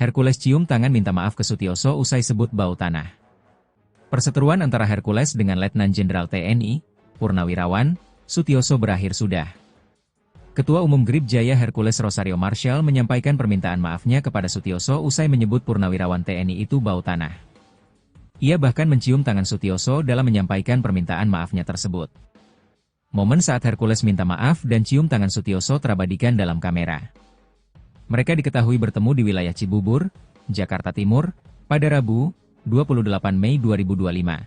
Hercules cium tangan minta maaf ke Sutioso usai sebut bau tanah. Perseteruan antara Hercules dengan Letnan Jenderal TNI, Purnawirawan, Sutioso berakhir sudah. Ketua Umum Grip Jaya Hercules Rosario Marshall menyampaikan permintaan maafnya kepada Sutioso usai menyebut Purnawirawan TNI itu bau tanah. Ia bahkan mencium tangan Sutioso dalam menyampaikan permintaan maafnya tersebut. Momen saat Hercules minta maaf dan cium tangan Sutioso terabadikan dalam kamera. Mereka diketahui bertemu di wilayah Cibubur, Jakarta Timur, pada Rabu, 28 Mei 2025.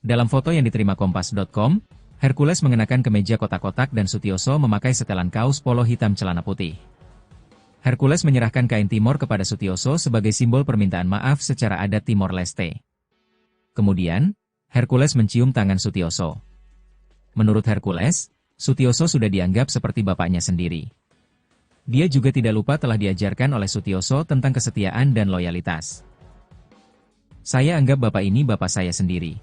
Dalam foto yang diterima Kompas.com, Hercules mengenakan kemeja kotak-kotak dan Sutioso memakai setelan kaos polo hitam celana putih. Hercules menyerahkan kain Timor kepada Sutioso sebagai simbol permintaan maaf secara adat Timor Leste. Kemudian, Hercules mencium tangan Sutioso. Menurut Hercules, Sutioso sudah dianggap seperti bapaknya sendiri. Dia juga tidak lupa telah diajarkan oleh Sutioso tentang kesetiaan dan loyalitas. Saya anggap bapak ini bapak saya sendiri.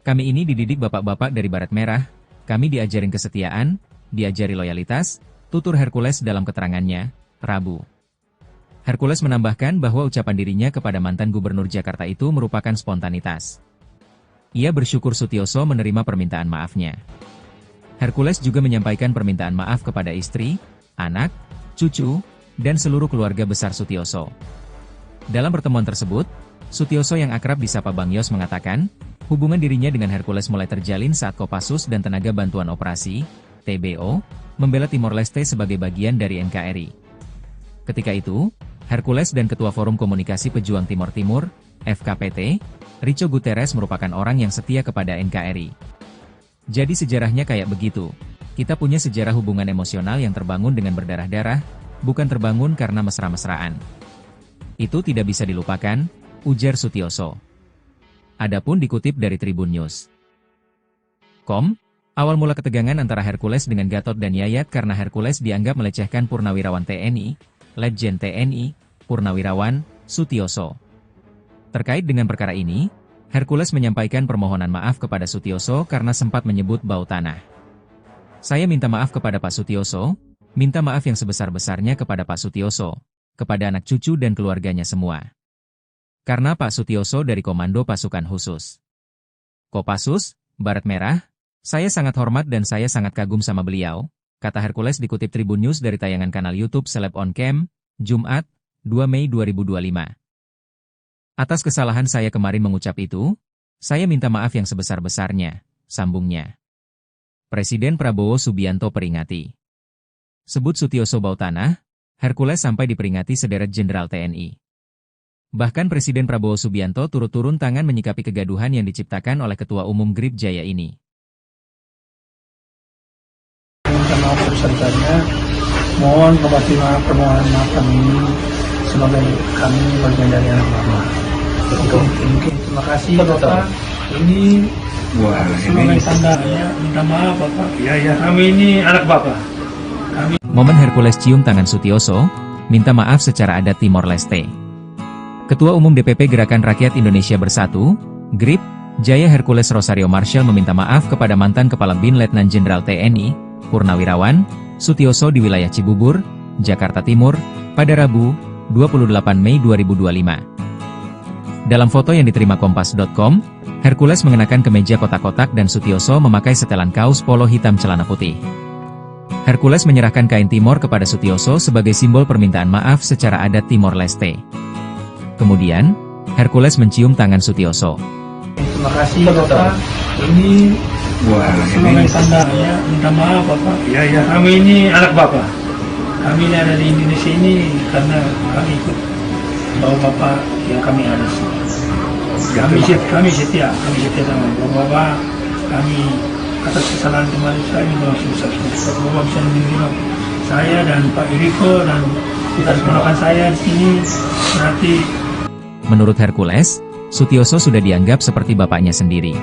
Kami ini dididik bapak-bapak dari Barat Merah, kami diajarin kesetiaan, diajari loyalitas, tutur Hercules dalam keterangannya, Rabu. Hercules menambahkan bahwa ucapan dirinya kepada mantan gubernur Jakarta itu merupakan spontanitas. Ia bersyukur Sutioso menerima permintaan maafnya. Hercules juga menyampaikan permintaan maaf kepada istri, anak, cucu, dan seluruh keluarga besar Sutioso. Dalam pertemuan tersebut, Sutioso yang akrab disapa Bang Yos mengatakan, hubungan dirinya dengan Hercules mulai terjalin saat Kopassus dan Tenaga Bantuan Operasi, TBO, membela Timor Leste sebagai bagian dari NKRI. Ketika itu, Hercules dan Ketua Forum Komunikasi Pejuang Timor Timur, FKPT, Richo Guterres merupakan orang yang setia kepada NKRI. Jadi sejarahnya kayak begitu. Kita punya sejarah hubungan emosional yang terbangun dengan berdarah-darah, bukan terbangun karena mesra-mesraan. Itu tidak bisa dilupakan, ujar Sutioso. Adapun dikutip dari Tribun News. Awal mula ketegangan antara Hercules dengan Gatot dan Yayat karena Hercules dianggap melecehkan Purnawirawan TNI, Letjen TNI, Purnawirawan, Sutioso. Terkait dengan perkara ini, Hercules menyampaikan permohonan maaf kepada Sutioso karena sempat menyebut bau tanah. Saya minta maaf kepada Pak Sutioso, minta maaf yang sebesar-besarnya kepada Pak Sutioso, kepada anak cucu dan keluarganya semua. Karena Pak Sutioso dari Komando Pasukan Khusus Kopassus, Barat Merah, saya sangat hormat dan saya sangat kagum sama beliau, kata Hercules dikutip Tribun News dari tayangan kanal YouTube Celeb On Cam, Jumat, 2 Mei 2025. Atas kesalahan saya kemarin mengucap itu, saya minta maaf yang sebesar-besarnya, sambungnya. Presiden Prabowo Subianto peringati. Sebut Sutioso bau tanah, Hercules sampai diperingati sederet Jenderal TNI. Bahkan Presiden Prabowo Subianto turut turun tangan menyikapi kegaduhan yang diciptakan oleh Ketua Umum Grip Jaya ini. Minta maaf sebesar-besarnya, mohon permohonan maaf kami sebagai kami bagian dari anak Bapak. Mungkin terima kasih Bapak. Ini sebagai tanda ya, minta maaf Bapak. Ya, kami ini anak Bapak. Momen Hercules cium tangan Sutioso, minta maaf secara adat Timor Leste. Ketua Umum DPP Gerakan Rakyat Indonesia Bersatu, GRIP, Jaya Hercules Rosario Marshall meminta maaf kepada mantan Kepala BIN Letnan Jenderal TNI, Purnawirawan, Sutioso di wilayah Cibubur, Jakarta Timur, pada Rabu, 28 Mei 2025. Dalam foto yang diterima Kompas.com, Hercules mengenakan kemeja kotak-kotak dan Sutioso memakai setelan kaos polo hitam celana putih. Hercules menyerahkan kain Timor kepada Sutioso sebagai simbol permintaan maaf secara adat Timor Leste. Kemudian, Hercules mencium tangan Sutioso. Terima kasih Bapak. Ini sebagai tanda ya, minta maaf Bapak. Ya, kami ini anak Bapak. Kami ini ada di Indonesia ini karena kami ikut bawa Bapak yang kami ada. Kami setia sama Bapak. Kami atas kesalahan kemarin saya memang susah. Bapak bisa menerima saya dan Pak Iriko dan kita keponakan saya di sini berarti. Menurut Hercules, Sutioso sudah dianggap seperti bapaknya sendiri.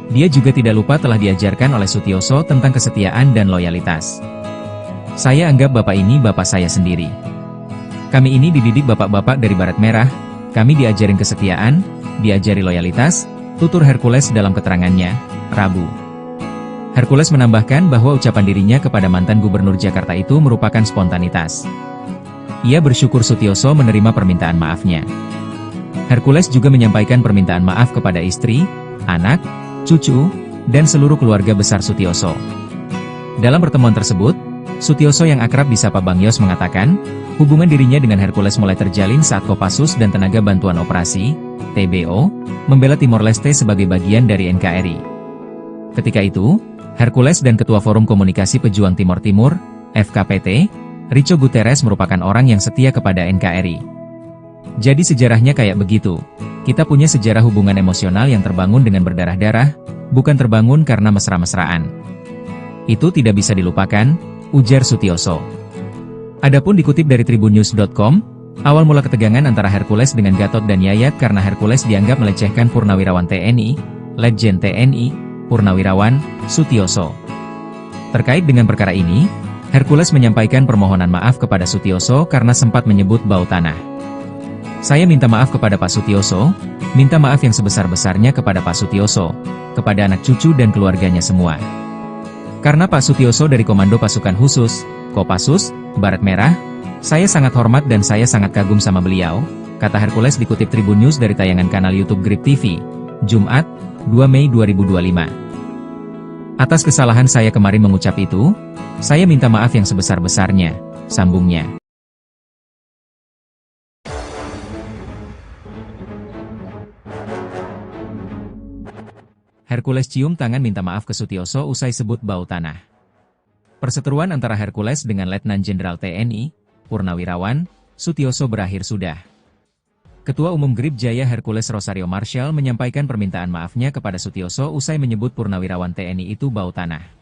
Dia juga tidak lupa telah diajarkan oleh Sutioso tentang kesetiaan dan loyalitas. Saya anggap bapak ini bapak saya sendiri. Kami ini dididik bapak-bapak dari Barat Merah, kami diajarin kesetiaan, diajari loyalitas, tutur Hercules dalam keterangannya, Rabu. Hercules menambahkan bahwa ucapan dirinya kepada mantan gubernur Jakarta itu merupakan spontanitas. Ia bersyukur Sutioso menerima permintaan maafnya. Hercules juga menyampaikan permintaan maaf kepada istri, anak, cucu, dan seluruh keluarga besar Sutioso. Dalam pertemuan tersebut, Sutioso yang akrab disapa Bang Yos mengatakan, hubungan dirinya dengan Hercules mulai terjalin saat Kopassus dan Tenaga Bantuan Operasi, TBO, membela Timor Leste sebagai bagian dari NKRI. Ketika itu, Hercules dan Ketua Forum Komunikasi Pejuang Timor Timur, FKPT, Richo Guterres merupakan orang yang setia kepada NKRI. Jadi sejarahnya kayak begitu. Kita punya sejarah hubungan emosional yang terbangun dengan berdarah-darah, bukan terbangun karena mesra-mesraan. Itu tidak bisa dilupakan, ujar Sutioso. Adapun dikutip dari tribunnews.com, awal mula ketegangan antara Hercules dengan Gatot dan Yayat karena Hercules dianggap melecehkan Purnawirawan TNI, Letjen TNI, Purnawirawan Sutioso. Terkait dengan perkara ini, Hercules menyampaikan permohonan maaf kepada Sutioso karena sempat menyebut bau tanah. Saya minta maaf kepada Pak Sutioso, minta maaf yang sebesar-besarnya kepada Pak Sutioso, kepada anak cucu dan keluarganya semua. Karena Pak Sutioso dari Komando Pasukan Khusus, Kopassus, Baret Merah, saya sangat hormat dan saya sangat kagum sama beliau, kata Hercules dikutip Tribun News dari tayangan kanal YouTube Grip TV, Jumat, 2 Mei 2025. Atas kesalahan saya kemarin mengucap itu, saya minta maaf yang sebesar-besarnya, sambungnya. Hercules cium tangan minta maaf ke Sutioso usai sebut bau tanah. Perseteruan antara Hercules dengan Letnan Jenderal TNI, Purnawirawan Sutioso berakhir sudah. Ketua Umum Grip Jaya Hercules Rosario Marshall menyampaikan permintaan maafnya kepada Sutioso usai menyebut Purnawirawan TNI itu bau tanah.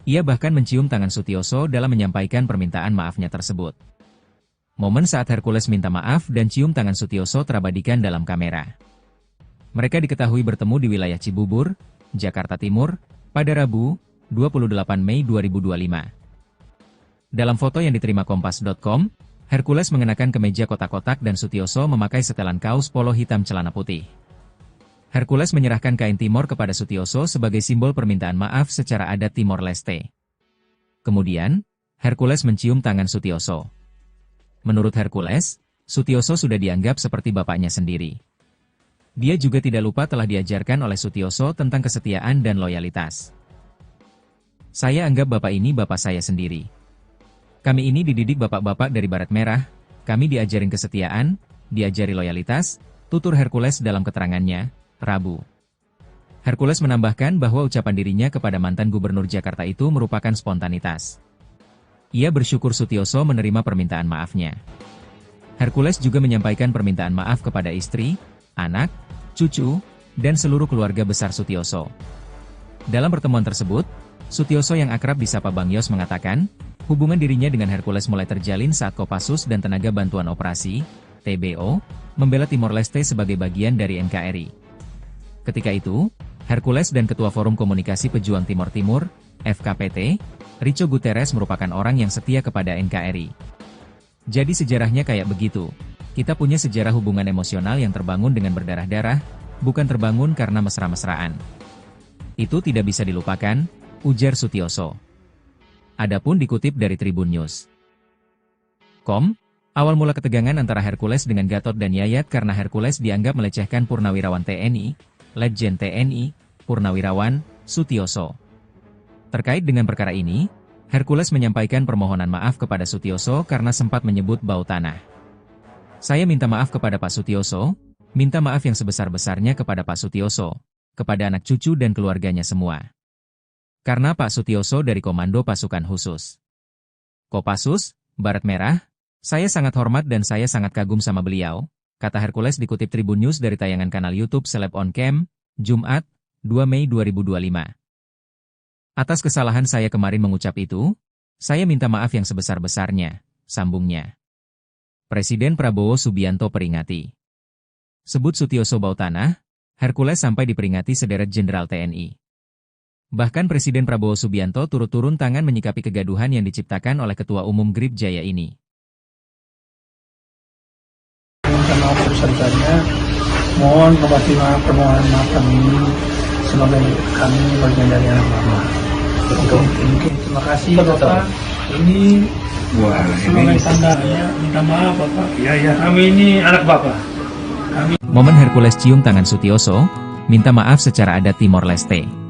Ia bahkan mencium tangan Sutioso dalam menyampaikan permintaan maafnya tersebut. Momen saat Hercules minta maaf dan cium tangan Sutioso terabadikan dalam kamera. Mereka diketahui bertemu di wilayah Cibubur, Jakarta Timur, pada Rabu, 28 Mei 2025. Dalam foto yang diterima Kompas.com, Hercules mengenakan kemeja kotak-kotak dan Sutioso memakai setelan kaos polo hitam celana putih. Hercules menyerahkan kain Timor kepada Sutioso sebagai simbol permintaan maaf secara adat Timor Leste. Kemudian, Hercules mencium tangan Sutioso. Menurut Hercules, Sutioso sudah dianggap seperti bapaknya sendiri. Dia juga tidak lupa telah diajarkan oleh Sutioso tentang kesetiaan dan loyalitas. Saya anggap bapak ini bapak saya sendiri. Kami ini dididik bapak-bapak dari Baret Merah, kami diajarin kesetiaan, diajari loyalitas, tutur Hercules dalam keterangannya, Rabu. Hercules menambahkan bahwa ucapan dirinya kepada mantan gubernur Jakarta itu merupakan spontanitas. Ia bersyukur Sutioso menerima permintaan maafnya. Hercules juga menyampaikan permintaan maaf kepada istri, anak, cucu, dan seluruh keluarga besar Sutioso. Dalam pertemuan tersebut, Sutioso yang akrab disapa Bang Yos mengatakan, hubungan dirinya dengan Hercules mulai terjalin saat Kopassus dan Tenaga Bantuan Operasi, TBO, membela Timor Leste sebagai bagian dari NKRI. Ketika itu, Hercules dan Ketua Forum Komunikasi Pejuang Timor Timur, FKPT, Richo Guterres merupakan orang yang setia kepada NKRI. Jadi sejarahnya kayak begitu. Kita punya sejarah hubungan emosional yang terbangun dengan berdarah-darah, bukan terbangun karena mesra-mesraan. Itu tidak bisa dilupakan, ujar Sutioso. Adapun dikutip dari Tribun News.com, awal mula ketegangan antara Hercules dengan Gatot dan Yayat karena Hercules dianggap melecehkan Purnawirawan TNI, Letjen TNI, Purnawirawan Sutioso. Terkait dengan perkara ini, Hercules menyampaikan permohonan maaf kepada Sutioso karena sempat menyebut bau tanah. Saya minta maaf kepada Pak Sutioso, minta maaf yang sebesar-besarnya kepada Pak Sutioso, kepada anak cucu dan keluarganya semua. Karena Pak Sutioso dari Komando Pasukan Khusus, Kopassus, Baret Merah, saya sangat hormat dan saya sangat kagum sama beliau, kata Hercules dikutip Tribun News dari tayangan kanal YouTube Celeb On Cam, Jumat, 2 Mei 2025. Atas kesalahan saya kemarin mengucap itu, saya minta maaf yang sebesar-besarnya, sambungnya. Presiden Prabowo Subianto peringati. Sebut Sutioso bau tanah, Hercules sampai diperingati sederet Jenderal TNI. Bahkan Presiden Prabowo Subianto turut turun tangan menyikapi kegaduhan yang diciptakan oleh Ketua Umum Grip Jaya ini. Minta maaf sebesar-besarnya, mohon permohonan maaf kami sebagai kami bagian dari anak mama. Mungkin terima kasih Bapak. Ini Wah, ini tanda ya, minta maaf Bapak. Ya, kami ini anak Bapak. Momen Hercules cium tangan Sutioso, minta maaf secara adat Timor Leste.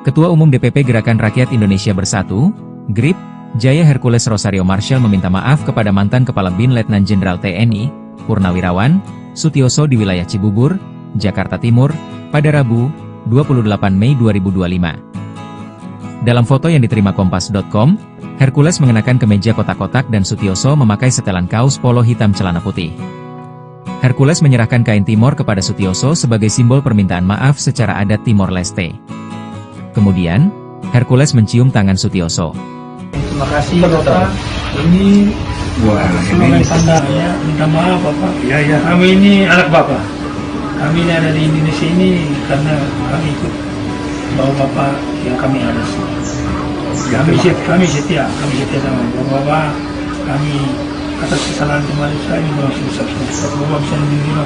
Ketua Umum DPP Gerakan Rakyat Indonesia Bersatu, GRIP, Jaya Hercules Rosario Marshall meminta maaf kepada mantan Kepala BIN Letnan Jenderal TNI, Purnawirawan, Sutioso di wilayah Cibubur, Jakarta Timur, pada Rabu, 28 Mei 2025. Dalam foto yang diterima Kompas.com, Hercules mengenakan kemeja kotak-kotak dan Sutioso memakai setelan kaos polo hitam celana putih. Hercules menyerahkan kain Timor kepada Sutioso sebagai simbol permintaan maaf secara adat Timor Leste. Kemudian, Hercules mencium tangan Sutioso. Terima kasih Bapak. Ini sebagai tanda ya, minta maaf Bapak. Ya, kami ini anak Bapak. Kami ada di Indonesia ini karena kami ikut bawa Bapak yang kami ada. Kami setia sama Bapak. Kami atas kesalahan kemarin saya Bapak bisa menerima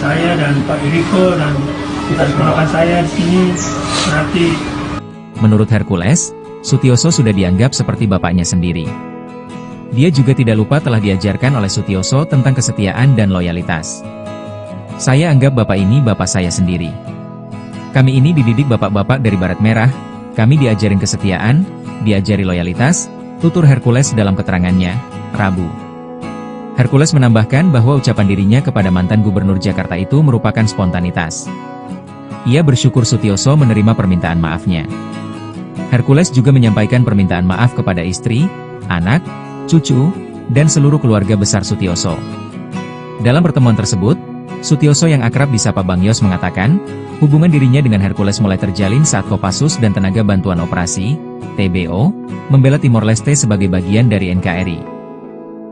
saya dan Pak Eriko dan keponakan saya di sini berarti. Menurut Hercules, Sutioso sudah dianggap seperti bapaknya sendiri. Dia juga tidak lupa telah diajarkan oleh Sutioso tentang kesetiaan dan loyalitas. Saya anggap bapak ini bapak saya sendiri. Kami ini dididik bapak-bapak dari Baret Merah, kami diajarin kesetiaan, diajari loyalitas, tutur Hercules dalam keterangannya, Rabu. Hercules menambahkan bahwa ucapan dirinya kepada mantan Gubernur Jakarta itu merupakan spontanitas. Ia bersyukur Sutioso menerima permintaan maafnya. Hercules juga menyampaikan permintaan maaf kepada istri, anak, cucu, dan seluruh keluarga besar Sutioso. Dalam pertemuan tersebut, Sutioso yang akrab disapa Bang Yos mengatakan, hubungan dirinya dengan Hercules mulai terjalin saat Kopassus dan Tenaga Bantuan Operasi, TBO, membela Timor Leste sebagai bagian dari NKRI.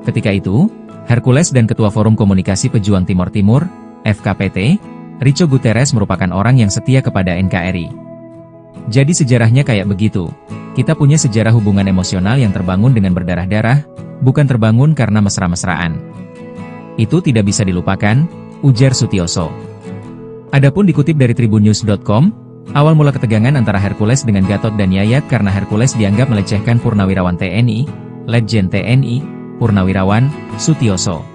Ketika itu, Hercules dan Ketua Forum Komunikasi Pejuang Timor Timur, FKPT, Richo Guterres merupakan orang yang setia kepada NKRI. Jadi sejarahnya kayak begitu. Kita punya sejarah hubungan emosional yang terbangun dengan berdarah-darah, bukan terbangun karena mesra-mesraan. Itu tidak bisa dilupakan, ujar Sutioso. Adapun dikutip dari tribunnews.com, awal mula ketegangan antara Hercules dengan Gatot dan Yayat karena Hercules dianggap melecehkan Purnawirawan TNI, Letjen TNI, Purnawirawan, Sutioso.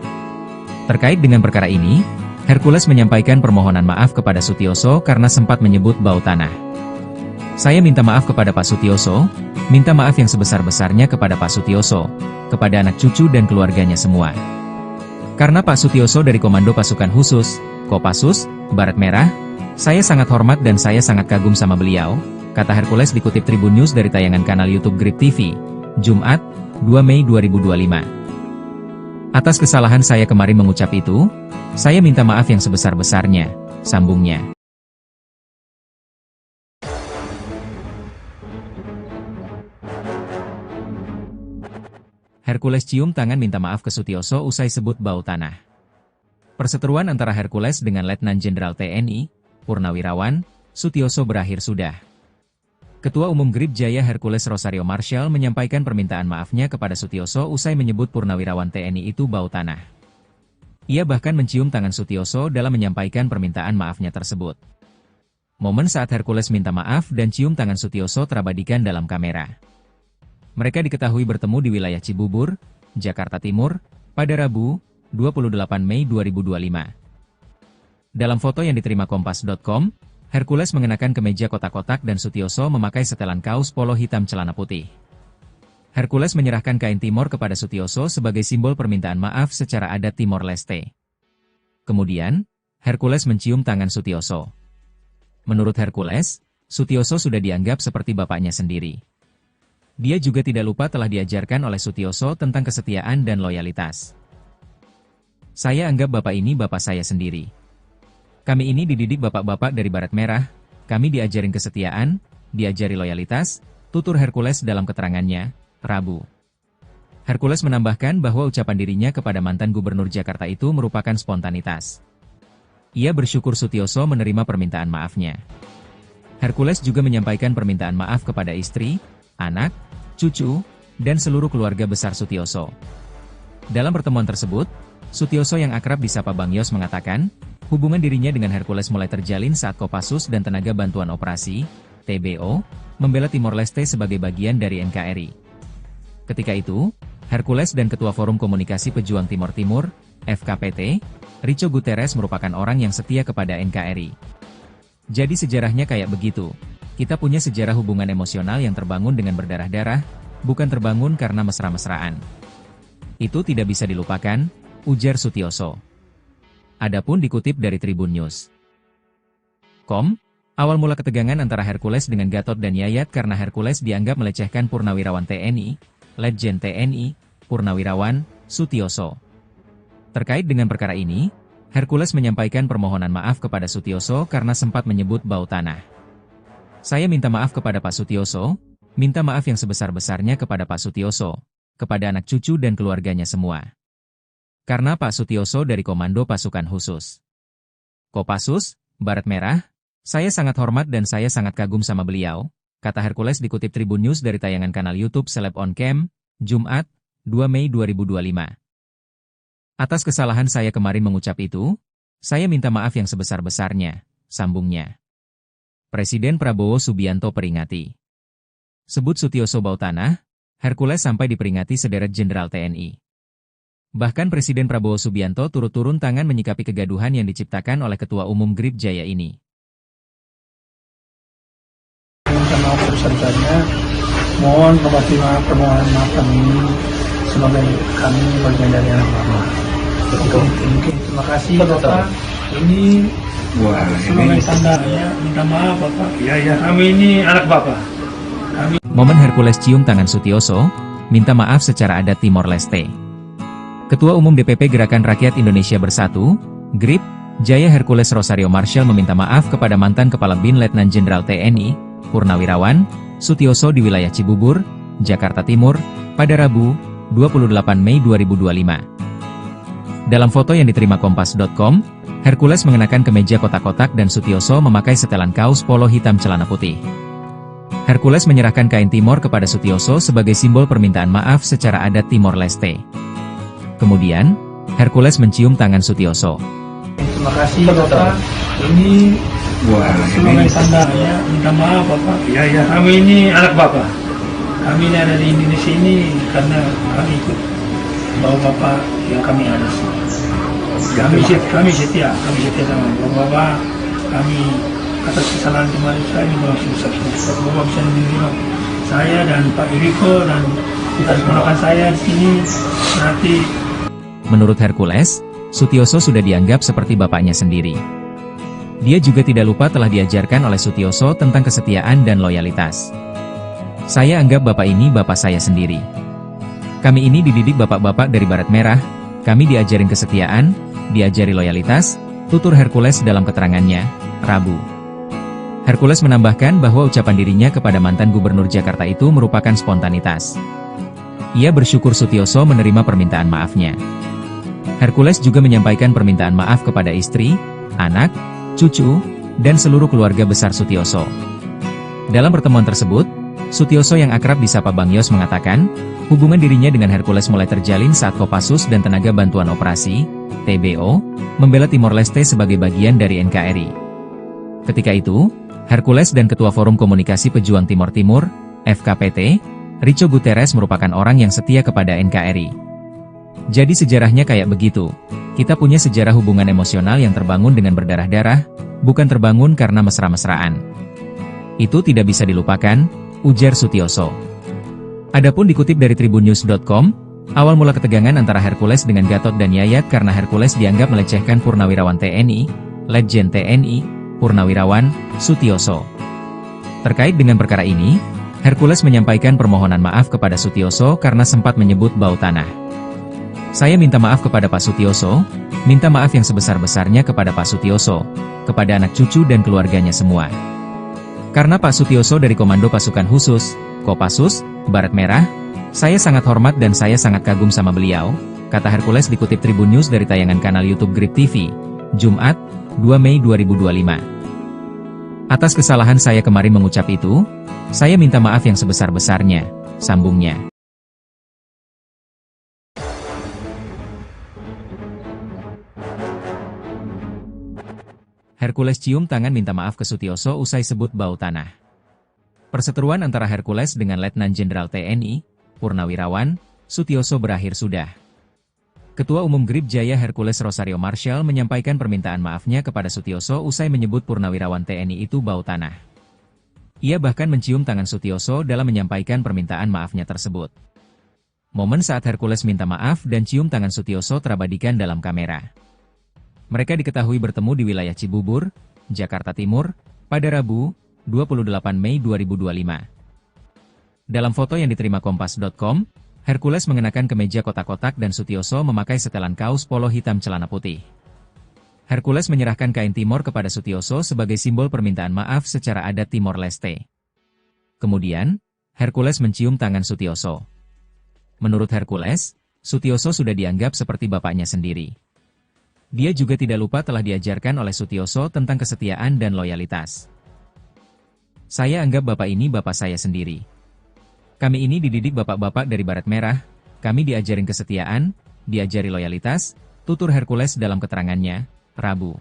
Terkait dengan perkara ini, Hercules menyampaikan permohonan maaf kepada Sutioso karena sempat menyebut bau tanah. Saya minta maaf kepada Pak Sutioso, minta maaf yang sebesar-besarnya kepada Pak Sutioso, kepada anak cucu dan keluarganya semua. Karena Pak Sutioso dari Komando Pasukan Khusus, Kopassus, Baret Merah, saya sangat hormat dan saya sangat kagum sama beliau, kata Hercules dikutip Tribun News dari tayangan kanal YouTube GRIP TV, Jumat, 2 Mei 2025. Atas kesalahan saya kemarin mengucap itu, saya minta maaf yang sebesar-besarnya, sambungnya. Hercules cium tangan minta maaf ke Sutioso usai sebut bau tanah. Perseteruan antara Hercules dengan Letnan Jenderal TNI, Purnawirawan, Sutioso berakhir sudah. Ketua Umum GRIP Jaya Hercules Rosario Marshall menyampaikan permintaan maafnya kepada Sutioso usai menyebut Purnawirawan TNI itu bau tanah. Ia bahkan mencium tangan Sutioso dalam menyampaikan permintaan maafnya tersebut. Momen saat Hercules minta maaf dan cium tangan Sutioso terabadikan dalam kamera. Mereka diketahui bertemu di wilayah Cibubur, Jakarta Timur, pada Rabu, 28 Mei 2025. Dalam foto yang diterima Kompas.com, Hercules mengenakan kemeja kotak-kotak dan Sutioso memakai setelan kaos polo hitam celana putih. Hercules menyerahkan kain Timor kepada Sutioso sebagai simbol permintaan maaf secara adat Timor Leste. Kemudian, Hercules mencium tangan Sutioso. Menurut Hercules, Sutioso sudah dianggap seperti bapaknya sendiri. Dia juga tidak lupa telah diajarkan oleh Sutioso tentang kesetiaan dan loyalitas. Saya anggap bapak ini bapak saya sendiri. Kami ini dididik bapak-bapak dari Baret Merah, kami diajarin kesetiaan, diajari loyalitas, tutur Hercules dalam keterangannya, Rabu. Hercules menambahkan bahwa ucapan dirinya kepada mantan Gubernur Jakarta itu merupakan spontanitas. Ia bersyukur Sutioso menerima permintaan maafnya. Hercules juga menyampaikan permintaan maaf kepada istri, anak, cucu, dan seluruh keluarga besar Sutioso. Dalam pertemuan tersebut, Sutioso yang akrab disapa Bang Yos mengatakan, hubungan dirinya dengan Hercules mulai terjalin saat Kopassus dan Tenaga Bantuan Operasi, TBO, membela Timor Leste sebagai bagian dari NKRI. Ketika itu, Hercules dan Ketua Forum Komunikasi Pejuang Timor Timur, FKPT, Rico Guterres merupakan orang yang setia kepada NKRI. Jadi sejarahnya kayak begitu. Kita punya sejarah hubungan emosional yang terbangun dengan berdarah-darah, bukan terbangun karena mesra-mesraan. Itu tidak bisa dilupakan, ujar Sutioso. Adapun dikutip dari Tribun News.com, awal mula ketegangan antara Hercules dengan Gatot dan Yayat karena Hercules dianggap melecehkan Purnawirawan TNI, Letjen TNI, Purnawirawan Sutioso. Terkait dengan perkara ini, Hercules menyampaikan permohonan maaf kepada Sutioso karena sempat menyebut bau tanah. Saya minta maaf kepada Pak Sutioso, minta maaf yang sebesar-besarnya kepada Pak Sutioso, kepada anak cucu dan keluarganya semua. Karena Pak Sutioso dari Komando Pasukan Khusus Kopassus, Baret Merah, saya sangat hormat dan saya sangat kagum sama beliau, kata Hercules dikutip Tribun News dari tayangan kanal YouTube Celeb On Cam, Jumat, 2 Mei 2025. Atas kesalahan saya kemarin mengucap itu, saya minta maaf yang sebesar-besarnya, sambungnya. Presiden Prabowo Subianto peringati. Sebut Sutioso bau tanah, Hercules sampai diperingati sederet Jenderal TNI. Bahkan Presiden Prabowo Subianto turut turun tangan menyikapi kegaduhan yang diciptakan oleh Ketua Umum Grip Jaya ini. Minta maaf sebesar-besarnya, mohon permohonan maaf kami sebagai kami bagian dari anak Bapak. Mungkin terima kasih Bapak. Ini sebagai tanda ya, minta maaf Bapak. Ya, kami ini anak Bapak. Momen Hercules cium tangan Sutioso, minta maaf secara adat Timor Leste. Ketua Umum DPP Gerakan Rakyat Indonesia Bersatu, GRIP, Jaya Hercules Rosario Marshall meminta maaf kepada mantan Kepala BIN Letnan Jenderal TNI, Purnawirawan Sutioso di wilayah Cibubur, Jakarta Timur, pada Rabu, 28 Mei 2025. Dalam foto yang diterima Kompas.com, Hercules mengenakan kemeja kotak-kotak dan Sutioso memakai setelan kaos polo hitam celana putih. Hercules menyerahkan kain Timor kepada Sutioso sebagai simbol permintaan maaf secara adat Timor Leste. Kemudian, Hercules mencium tangan Sutioso. Terima kasih Bapak. Ini sebagai tanda ya, minta maaf Bapak. Ya, kami ini anak Bapak. Kami ini ada di Indonesia ini karena kami ikut bawa Bapak yang kami ada. Kami setia sama Bapak. Kami atas kesalahan kemarin saya ini Bapak bisa menerima saya dan Pak Iriko dan kita keponakan saya di sini nanti. Menurut Hercules, Sutioso sudah dianggap seperti bapaknya sendiri. Dia juga tidak lupa telah diajarkan oleh Sutioso tentang kesetiaan dan loyalitas. Saya anggap bapak ini bapak saya sendiri. Kami ini dididik bapak-bapak dari Baret Merah, kami diajarin kesetiaan, diajari loyalitas, tutur Hercules dalam keterangannya, Rabu. Hercules menambahkan bahwa ucapan dirinya kepada mantan Gubernur Jakarta itu merupakan spontanitas. Ia bersyukur Sutioso menerima permintaan maafnya. Hercules juga menyampaikan permintaan maaf kepada istri, anak, cucu, dan seluruh keluarga besar Sutioso. Dalam pertemuan tersebut, Sutioso yang akrab disapa Bang Yos mengatakan, hubungan dirinya dengan Hercules mulai terjalin saat Kopassus dan Tenaga Bantuan Operasi, TBO, membela Timor Leste sebagai bagian dari NKRI. Ketika itu, Hercules dan Ketua Forum Komunikasi Pejuang Timor Timur, FKPT, Rico Guterres merupakan orang yang setia kepada NKRI. Jadi sejarahnya kayak begitu. Kita punya sejarah hubungan emosional yang terbangun dengan berdarah-darah, bukan terbangun karena mesra-mesraan. Itu tidak bisa dilupakan, ujar Sutioso. Adapun dikutip dari tribunnews.com, awal mula ketegangan antara Hercules dengan Gatot dan Yayat karena Hercules dianggap melecehkan Purnawirawan TNI, Letjen TNI, Purnawirawan Sutioso. Terkait dengan perkara ini, Hercules menyampaikan permohonan maaf kepada Sutioso karena sempat menyebut bau tanah. Saya minta maaf kepada Pak Sutioso, minta maaf yang sebesar-besarnya kepada Pak Sutioso, kepada anak cucu dan keluarganya semua. Karena Pak Sutioso dari Komando Pasukan Khusus Kopassus, Baret Merah, saya sangat hormat dan saya sangat kagum sama beliau, kata Hercules dikutip Tribun News dari tayangan kanal YouTube Grip TV, Jumat, 2 Mei 2025. Atas kesalahan saya kemarin mengucap itu, saya minta maaf yang sebesar-besarnya, sambungnya. Hercules cium tangan minta maaf ke Sutioso usai sebut bau tanah. Perseteruan antara Hercules dengan Letnan Jenderal TNI, Purnawirawan Sutioso berakhir sudah. Ketua Umum GRIP Jaya Hercules Rosario Marshall menyampaikan permintaan maafnya kepada Sutioso usai menyebut purnawirawan TNI itu bau tanah. Ia bahkan mencium tangan Sutioso dalam menyampaikan permintaan maafnya tersebut. Momen saat Hercules minta maaf dan cium tangan Sutioso terabadikan dalam kamera. Mereka diketahui bertemu di wilayah Cibubur, Jakarta Timur, pada Rabu, 28 Mei 2025. Dalam foto yang diterima Kompas.com, Hercules mengenakan kemeja kotak-kotak dan Sutioso memakai setelan kaos polo hitam celana putih. Hercules menyerahkan kain Timor kepada Sutioso sebagai simbol permintaan maaf secara adat Timor Leste. Kemudian, Hercules mencium tangan Sutioso. Menurut Hercules, Sutioso sudah dianggap seperti bapaknya sendiri. Dia juga tidak lupa telah diajarkan oleh Sutioso tentang kesetiaan dan loyalitas. Saya anggap bapak ini bapak saya sendiri. Kami ini dididik bapak-bapak dari Baret Merah, kami diajarin kesetiaan, diajari loyalitas, tutur Hercules dalam keterangannya, Rabu.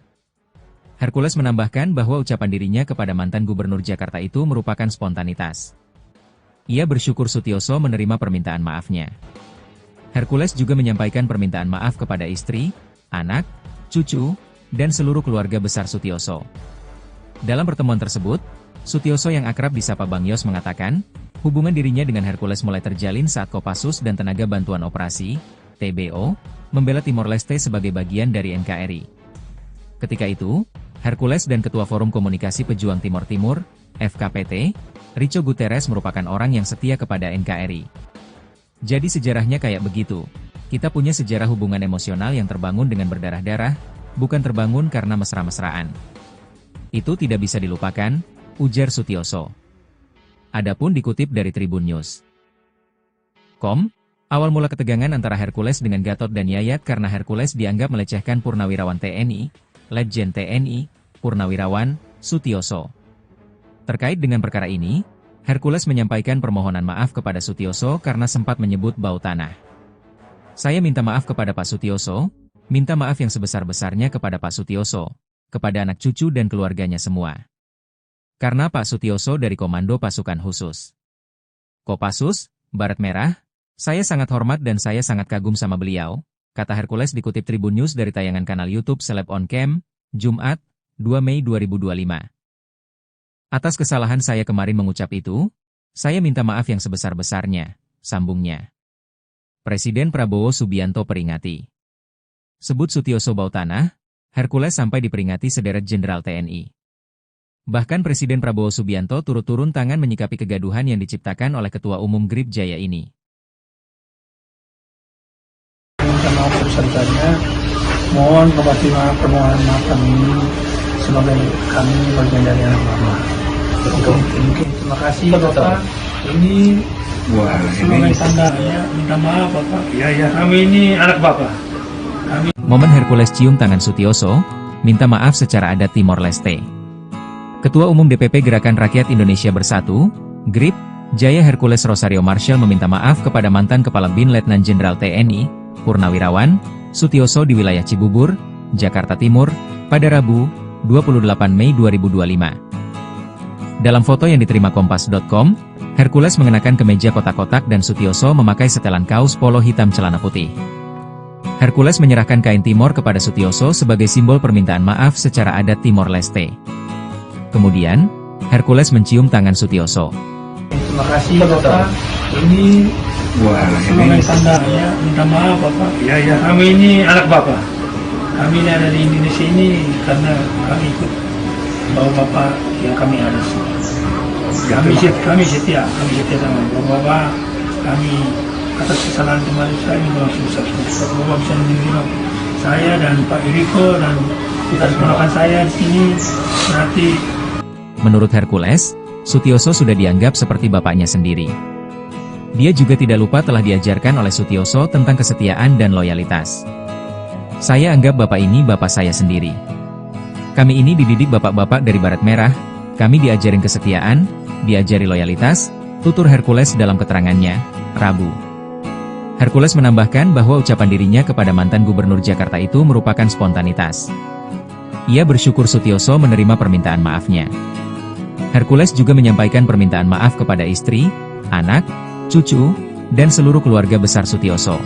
Hercules menambahkan bahwa ucapan dirinya kepada mantan gubernur Jakarta itu merupakan spontanitas. Ia bersyukur Sutioso menerima permintaan maafnya. Hercules juga menyampaikan permintaan maaf kepada istri, anak, cucu, dan seluruh keluarga besar Sutioso. Dalam pertemuan tersebut, Sutioso yang akrab disapa Bang Yos mengatakan, hubungan dirinya dengan Hercules mulai terjalin saat Kopassus dan Tenaga Bantuan Operasi, TBO, membela Timor Leste sebagai bagian dari NKRI. Ketika itu, Hercules dan Ketua Forum Komunikasi Pejuang Timor Timur, FKPT, Richo Guterres merupakan orang yang setia kepada NKRI. Jadi sejarahnya kayak begitu. Kita punya sejarah hubungan emosional yang terbangun dengan berdarah-darah, bukan terbangun karena mesra-mesraan. Itu tidak bisa dilupakan, ujar Sutioso. Adapun dikutip dari Tribun News. Awal mula ketegangan antara Hercules dengan Gatot dan Yayat karena Hercules dianggap melecehkan purnawirawan TNI, Letjen TNI, Purnawirawan, Sutioso. Terkait dengan perkara ini, Hercules menyampaikan permohonan maaf kepada Sutioso karena sempat menyebut bau tanah. Saya minta maaf kepada Pak Sutioso, minta maaf yang sebesar-besarnya kepada Pak Sutioso, kepada anak cucu dan keluarganya semua. Karena Pak Sutioso dari Komando Pasukan Khusus Kopassus, Baret Merah, saya sangat hormat dan saya sangat kagum sama beliau, kata Hercules dikutip Tribun News dari tayangan kanal YouTube Celeb On Cam, Jumat, 2 Mei 2025. Atas kesalahan saya kemarin mengucap itu, saya minta maaf yang sebesar-besarnya, sambungnya. Presiden Prabowo Subianto peringati. Sebut Sutioso bau tanah, Hercules sampai diperingati sederet Jenderal TNI. Bahkan Presiden Prabowo Subianto turut turun tangan menyikapi kegaduhan yang diciptakan oleh Ketua Umum GRIP Jaya ini. Minta maaf sebesar-besarnya, mohon permohonan maaf kami ini sebagai kami bagian dari anak Bapak. Mungkin terima kasih Bapak. Ini sebagai tanda ya, minta maaf Bapak. Ya, kami ini anak Bapak. Momen Hercules cium tangan Sutioso, minta maaf secara adat Timor Leste. Ketua Umum DPP Gerakan Rakyat Indonesia Bersatu, GRIP, Jaya Hercules Rosario Marshall meminta maaf kepada mantan Kepala BIN Letnan Jenderal TNI, Purnawirawan, Sutioso di wilayah Cibubur, Jakarta Timur, pada Rabu, 28 Mei 2025. Dalam foto yang diterima Kompas.com, Hercules mengenakan kemeja kotak-kotak dan Sutioso memakai setelan kaos polo hitam celana putih. Hercules menyerahkan kain Timor kepada Sutioso sebagai simbol permintaan maaf secara adat Timor Leste. Kemudian, Hercules mencium tangan Sutioso. Terima kasih Bapak. Ini sebagai tanda ya, minta maaf Bapak. Ya, kami ini anak Bapak. Kami ini ada di Indonesia ini karena kami ikut bawa Bapak yang kami ada. Kami setia sama Bapak. Kami atas kesalahan kemarin saya minta maaf. Bapak bisa menerima saya dan Pak Eriko dan kita keponakan saya di sini berarti. Menurut Hercules, Sutioso sudah dianggap seperti bapaknya sendiri. Dia juga tidak lupa telah diajarkan oleh Sutioso tentang kesetiaan dan loyalitas. Saya anggap bapak ini bapak saya sendiri. Kami ini dididik bapak-bapak dari Baret Merah, kami diajarin kesetiaan, diajari loyalitas, tutur Hercules dalam keterangannya, Rabu. Hercules menambahkan bahwa ucapan dirinya kepada mantan gubernur Jakarta itu merupakan spontanitas. Ia bersyukur Sutioso menerima permintaan maafnya. Hercules juga menyampaikan permintaan maaf kepada istri, anak, cucu, dan seluruh keluarga besar Sutioso.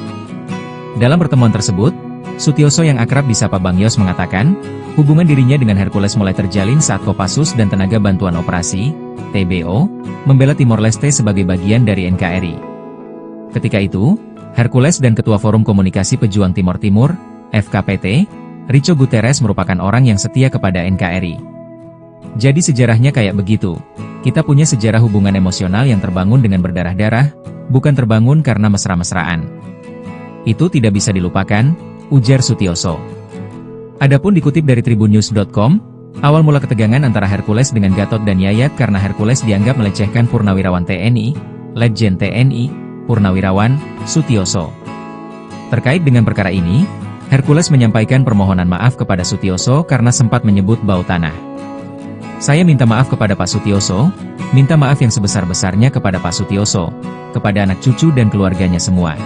Dalam pertemuan tersebut, Sutioso yang akrab disapa Bang Yos mengatakan, hubungan dirinya dengan Hercules mulai terjalin saat Kopassus dan Tenaga Bantuan Operasi, TBO, membela Timor Leste sebagai bagian dari NKRI. Ketika itu, Hercules dan Ketua Forum Komunikasi Pejuang Timor Timur, FKPT, Richo Guterres merupakan orang yang setia kepada NKRI. Jadi sejarahnya kayak begitu. Kita punya sejarah hubungan emosional yang terbangun dengan berdarah-darah, bukan terbangun karena mesra-mesraan. Itu tidak bisa dilupakan, ujar Sutioso. Adapun dikutip dari tribunnews.com, awal mula ketegangan antara Hercules dengan Gatot dan Yayat karena Hercules dianggap melecehkan Purnawirawan TNI, Letjen TNI, Purnawirawan Sutioso. Terkait dengan perkara ini, Hercules menyampaikan permohonan maaf kepada Sutioso karena sempat menyebut bau tanah. Saya minta maaf kepada Pak Sutioso, minta maaf yang sebesar-besarnya kepada Pak Sutioso, kepada anak cucu dan keluarganya semua.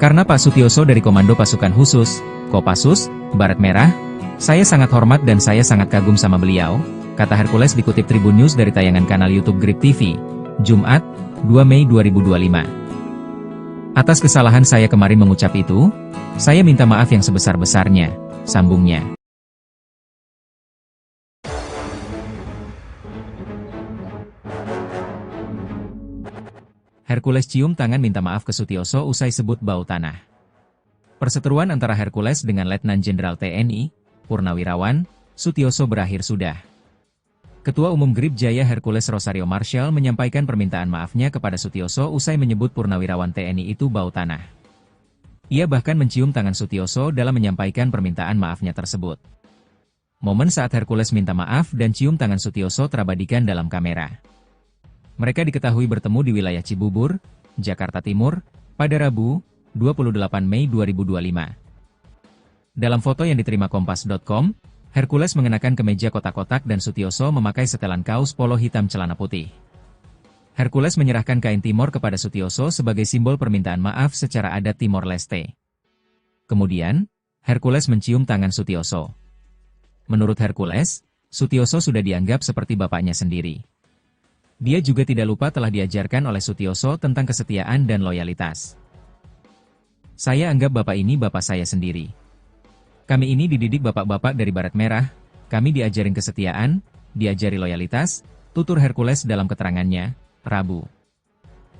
Karena Pak Sutioso dari Komando Pasukan Khusus, Kopassus, Baret Merah, saya sangat hormat dan saya sangat kagum sama beliau, kata Hercules dikutip Tribun News dari tayangan kanal YouTube Grip TV, Jumat, 2 Mei 2025. Atas kesalahan saya kemarin mengucap itu, saya minta maaf yang sebesar-besarnya, sambungnya. Hercules cium tangan minta maaf ke Sutioso usai sebut bau tanah. Perseteruan antara Hercules dengan Letnan Jenderal TNI, Purnawirawan Sutioso berakhir sudah. Ketua Umum Grip Jaya Hercules Rosario Marshall menyampaikan permintaan maafnya kepada Sutioso usai menyebut Purnawirawan TNI itu bau tanah. Ia bahkan mencium tangan Sutioso dalam menyampaikan permintaan maafnya tersebut. Momen saat Hercules minta maaf dan cium tangan Sutioso terabadikan dalam kamera. Mereka diketahui bertemu di wilayah Cibubur, Jakarta Timur, pada Rabu, 28 Mei 2025. Dalam foto yang diterima Kompas.com, Hercules mengenakan kemeja kotak-kotak dan Sutioso memakai setelan kaos polo hitam celana putih. Hercules menyerahkan kain Timor kepada Sutioso sebagai simbol permintaan maaf secara adat Timor Leste. Kemudian, Hercules mencium tangan Sutioso. Menurut Hercules, Sutioso sudah dianggap seperti bapaknya sendiri. Dia juga tidak lupa telah diajarkan oleh Sutioso tentang kesetiaan dan loyalitas. Saya anggap bapak ini bapak saya sendiri. Kami ini dididik bapak-bapak dari Baret Merah, kami diajarin kesetiaan, diajari loyalitas, tutur Hercules dalam keterangannya, Rabu.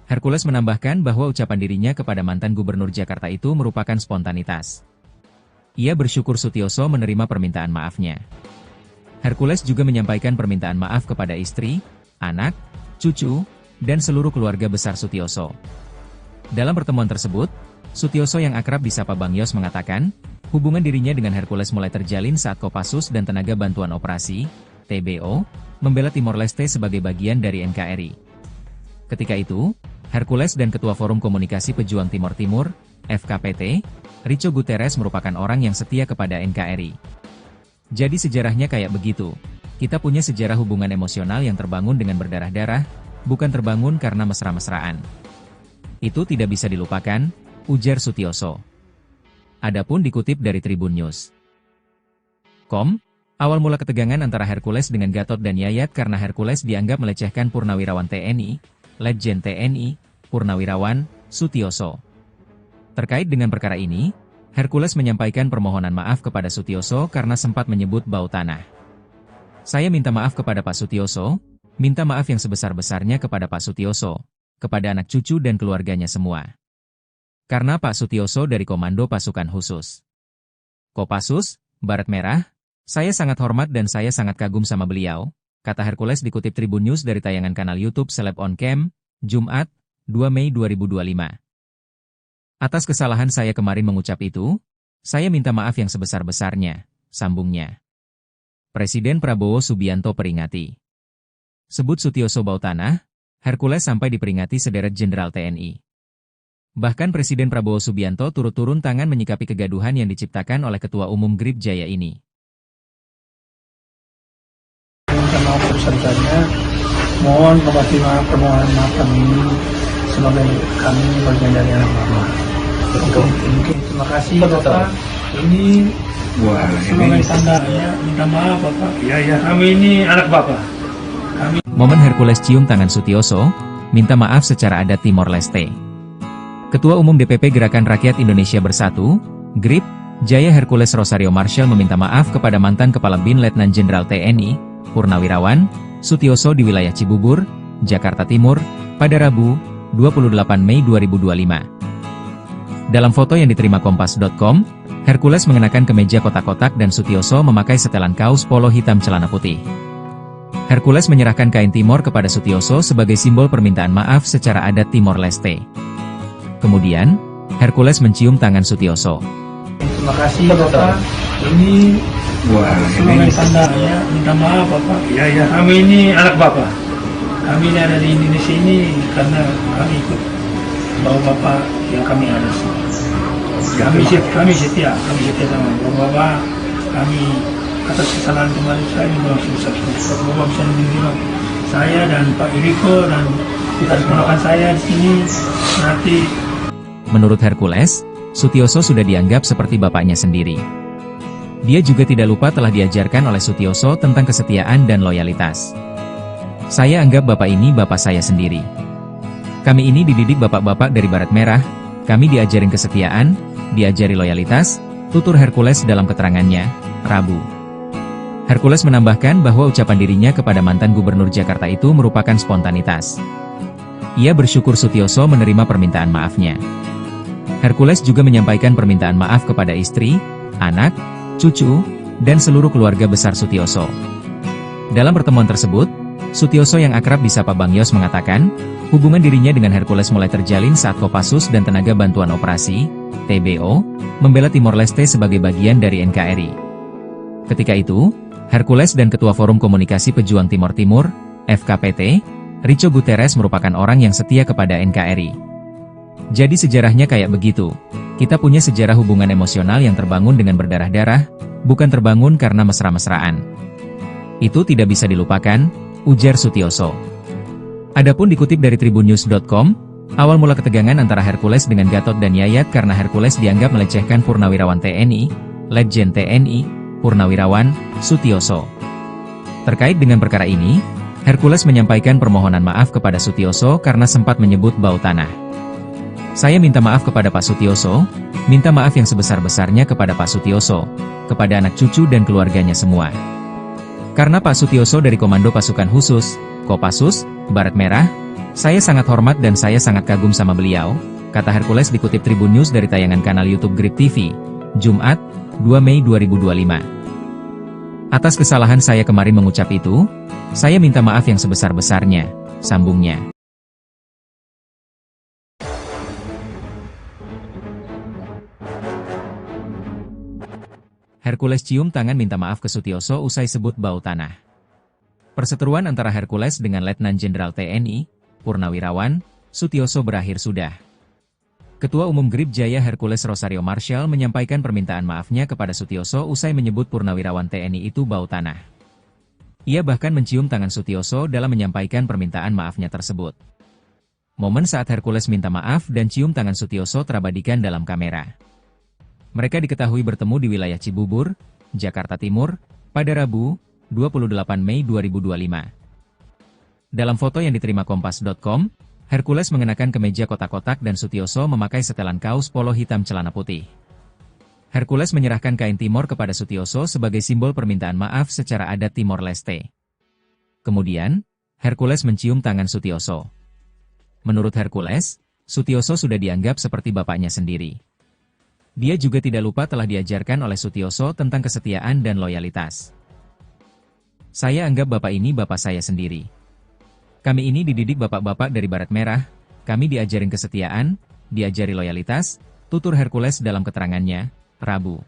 Hercules menambahkan bahwa ucapan dirinya kepada mantan gubernur Jakarta itu merupakan spontanitas. Ia bersyukur Sutioso menerima permintaan maafnya. Hercules juga menyampaikan permintaan maaf kepada istri, anak, cucu, dan seluruh keluarga besar Sutioso. Dalam pertemuan tersebut, Sutioso yang akrab disapa Bang Yos mengatakan, hubungan dirinya dengan Hercules mulai terjalin saat Kopassus dan Tenaga Bantuan Operasi, TBO, membela Timor Leste sebagai bagian dari NKRI. Ketika itu, Hercules dan Ketua Forum Komunikasi Pejuang Timor Timur, FKPT, Richo Guterres merupakan orang yang setia kepada NKRI. Jadi sejarahnya kayak begitu. Kita punya sejarah hubungan emosional yang terbangun dengan berdarah-darah, bukan terbangun karena mesra-mesraan. Itu tidak bisa dilupakan, ujar Sutioso. Adapun dikutip dari Tribun News.com, awal mula ketegangan antara Hercules dengan Gatot dan Yayat karena Hercules dianggap melecehkan Purnawirawan TNI, Letjen TNI, Purnawirawan Sutioso. Terkait dengan perkara ini, Hercules menyampaikan permohonan maaf kepada Sutioso karena sempat menyebut bau tanah. Saya minta maaf kepada Pak Sutioso, minta maaf yang sebesar-besarnya kepada Pak Sutioso, kepada anak cucu dan keluarganya semua. Karena Pak Sutioso dari Komando Pasukan Khusus, Kopassus, Baret Merah, saya sangat hormat dan saya sangat kagum sama beliau, kata Hercules dikutip Tribun News dari tayangan kanal YouTube Celeb On Cam, Jumat, 2 Mei 2025. Atas kesalahan saya kemarin mengucap itu, saya minta maaf yang sebesar-besarnya, sambungnya. Presiden Prabowo Subianto peringati. Sebut Sutioso bau tanah, Hercules sampai diperingati sederet Jenderal TNI. Bahkan Presiden Prabowo Subianto turut turun tangan menyikapi kegaduhan yang diciptakan oleh Ketua Umum Grip Jaya ini. Minta maaf pesertanya, mohon permohonan maaf kami sebagai kami bagian dari anak Bapak. Mungkin terima kasih Bapak. Ini sebagai tanda ya, minta maaf Bapak. Ya, kami ini anak Bapak. Momen Hercules cium tangan Sutioso, minta maaf secara adat Timor Leste. Ketua Umum DPP Gerakan Rakyat Indonesia Bersatu, GRIP, Jaya Hercules Rosario Marshall meminta maaf kepada mantan Kepala BIN Letnan Jenderal TNI, Purnawirawan Sutioso di wilayah Cibubur, Jakarta Timur, pada Rabu, 28 Mei 2025. Dalam foto yang diterima Kompas.com, Hercules mengenakan kemeja kotak-kotak dan Sutioso memakai setelan kaos polo hitam celana putih. Hercules menyerahkan kain Timor kepada Sutioso sebagai simbol permintaan maaf secara adat Timor Leste. Kemudian, Hercules mencium tangan Sutioso. Terima kasih Bapak, ini sebagai tanda ya, minta maaf Bapak. Ya, kami ini anak Bapak. Kami ini ada di Indonesia ini karena kami ikut bawa Bapak yang kami ada. Kami setia sama Bapak. Kami atas kesalahan kemarin saya memang susah. Bapak bisa menerima saya dan Pak Iriko dan kita keponakan saya di sini nanti. Menurut Hercules, Sutioso sudah dianggap seperti bapaknya sendiri. Dia juga tidak lupa telah diajarkan oleh Sutioso tentang kesetiaan dan loyalitas. Saya anggap bapak ini bapak saya sendiri. Kami ini dididik bapak-bapak dari Baret Merah, kami diajarin kesetiaan, diajari loyalitas, tutur Hercules dalam keterangannya, Rabu. Hercules menambahkan bahwa ucapan dirinya kepada mantan Gubernur Jakarta itu merupakan spontanitas. Ia bersyukur Sutioso menerima permintaan maafnya. Hercules juga menyampaikan permintaan maaf kepada istri, anak, cucu, dan seluruh keluarga besar Sutioso. Dalam pertemuan tersebut, Sutioso yang akrab disapa Bang Yos mengatakan, hubungan dirinya dengan Hercules mulai terjalin saat Kopassus dan Tenaga Bantuan Operasi, TBO, membela Timor Leste sebagai bagian dari NKRI. Ketika itu, Hercules dan Ketua Forum Komunikasi Pejuang Timor Timur, FKPT, Richo Guterres merupakan orang yang setia kepada NKRI. Jadi sejarahnya kayak begitu. Kita punya sejarah hubungan emosional yang terbangun dengan berdarah-darah, bukan terbangun karena mesra-mesraan. Itu tidak bisa dilupakan, ujar Sutioso. Adapun dikutip dari tribunnews.com, awal mula ketegangan antara Hercules dengan Gatot dan Yayat karena Hercules dianggap melecehkan Purnawirawan TNI, Letjen TNI, Purnawirawan Sutioso. Terkait dengan perkara ini, Hercules menyampaikan permohonan maaf kepada Sutioso karena sempat menyebut bau tanah. Saya minta maaf kepada Pak Sutioso, minta maaf yang sebesar-besarnya kepada Pak Sutioso, kepada anak cucu dan keluarganya semua. Karena Pak Sutioso dari Komando Pasukan Khusus, Kopassus, Baret Merah, saya sangat hormat dan saya sangat kagum sama beliau, kata Hercules dikutip Tribun News dari tayangan kanal YouTube GRIP TV, Jumat, 2 Mei 2025. Atas kesalahan saya kemarin mengucap itu, saya minta maaf yang sebesar-besarnya, sambungnya. Hercules cium tangan minta maaf ke Sutioso usai sebut bau tanah. Perseteruan antara Hercules dengan Letnan Jenderal TNI, Purnawirawan Sutioso berakhir sudah. Ketua Umum GRIP Jaya Hercules Rosario Marshall menyampaikan permintaan maafnya kepada Sutioso usai menyebut Purnawirawan TNI itu bau tanah. Ia bahkan mencium tangan Sutioso dalam menyampaikan permintaan maafnya tersebut. Momen saat Hercules minta maaf dan cium tangan Sutioso terabadikan dalam kamera. Mereka diketahui bertemu di wilayah Cibubur, Jakarta Timur, pada Rabu, 28 Mei 2025. Dalam foto yang diterima Kompas.com, Hercules mengenakan kemeja kotak-kotak dan Sutioso memakai setelan kaos polo hitam celana putih. Hercules menyerahkan kain Timor kepada Sutioso sebagai simbol permintaan maaf secara adat Timor Leste. Kemudian, Hercules mencium tangan Sutioso. Menurut Hercules, Sutioso sudah dianggap seperti bapaknya sendiri. Dia juga tidak lupa telah diajarkan oleh Sutioso tentang kesetiaan dan loyalitas. Saya anggap bapak ini bapak saya sendiri. Kami ini dididik bapak-bapak dari Baret Merah, kami diajarin kesetiaan, diajari loyalitas, tutur Hercules dalam keterangannya, Rabu.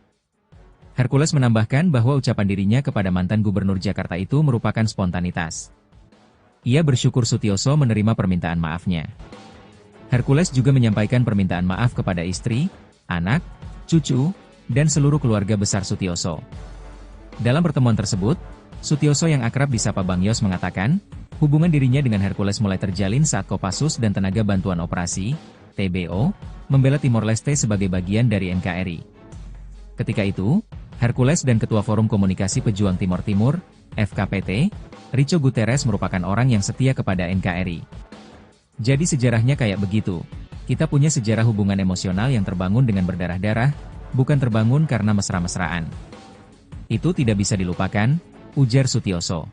Hercules menambahkan bahwa ucapan dirinya kepada mantan Gubernur Jakarta itu merupakan spontanitas. Ia bersyukur Sutioso menerima permintaan maafnya. Hercules juga menyampaikan permintaan maaf kepada istri, anak, cucu, dan seluruh keluarga besar Sutioso. Dalam pertemuan tersebut, Sutioso yang akrab disapa Bang Yos mengatakan, hubungan dirinya dengan Hercules mulai terjalin saat Kopassus dan Tenaga Bantuan Operasi, TBO, membela Timor Leste sebagai bagian dari NKRI. Ketika itu, Hercules dan Ketua Forum Komunikasi Pejuang Timor Timur, FKPT, Richo Guterres merupakan orang yang setia kepada NKRI. Jadi sejarahnya kayak begitu. Kita punya sejarah hubungan emosional yang terbangun dengan berdarah-darah, bukan terbangun karena mesra-mesraan. Itu tidak bisa dilupakan, ujar Sutioso.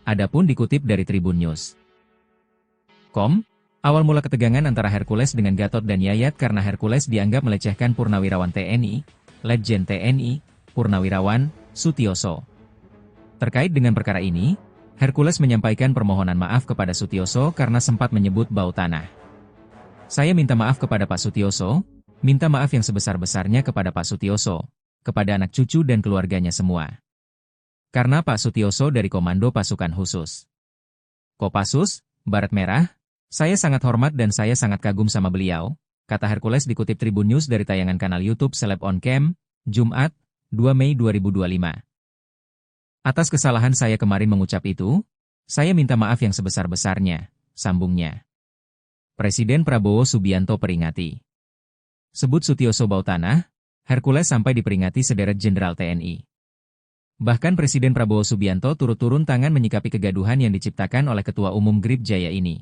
Adapun dikutip dari Tribun News. Awal mula ketegangan antara Hercules dengan Gatot dan Yayat karena Hercules dianggap melecehkan Purnawirawan TNI, Letjen TNI, Purnawirawan Sutioso. Terkait dengan perkara ini, Hercules menyampaikan permohonan maaf kepada Sutioso karena sempat menyebut bau tanah. Saya minta maaf kepada Pak Sutioso, minta maaf yang sebesar-besarnya kepada Pak Sutioso, kepada anak cucu dan keluarganya semua. Karena Pak Sutioso dari Komando Pasukan Khusus Kopassus, Baret Merah, saya sangat hormat dan saya sangat kagum sama beliau, kata Hercules dikutip Tribun News dari tayangan kanal YouTube Seleb On Cam, Jumat, 2 Mei 2025. Atas kesalahan saya kemarin mengucap itu, saya minta maaf yang sebesar-besarnya, sambungnya. Presiden Prabowo Subianto peringati. Sebut Sutioso bau tanah, Hercules sampai diperingati sederet Jenderal TNI. Bahkan Presiden Prabowo Subianto turut turun tangan menyikapi kegaduhan yang diciptakan oleh Ketua Umum Grip Jaya ini.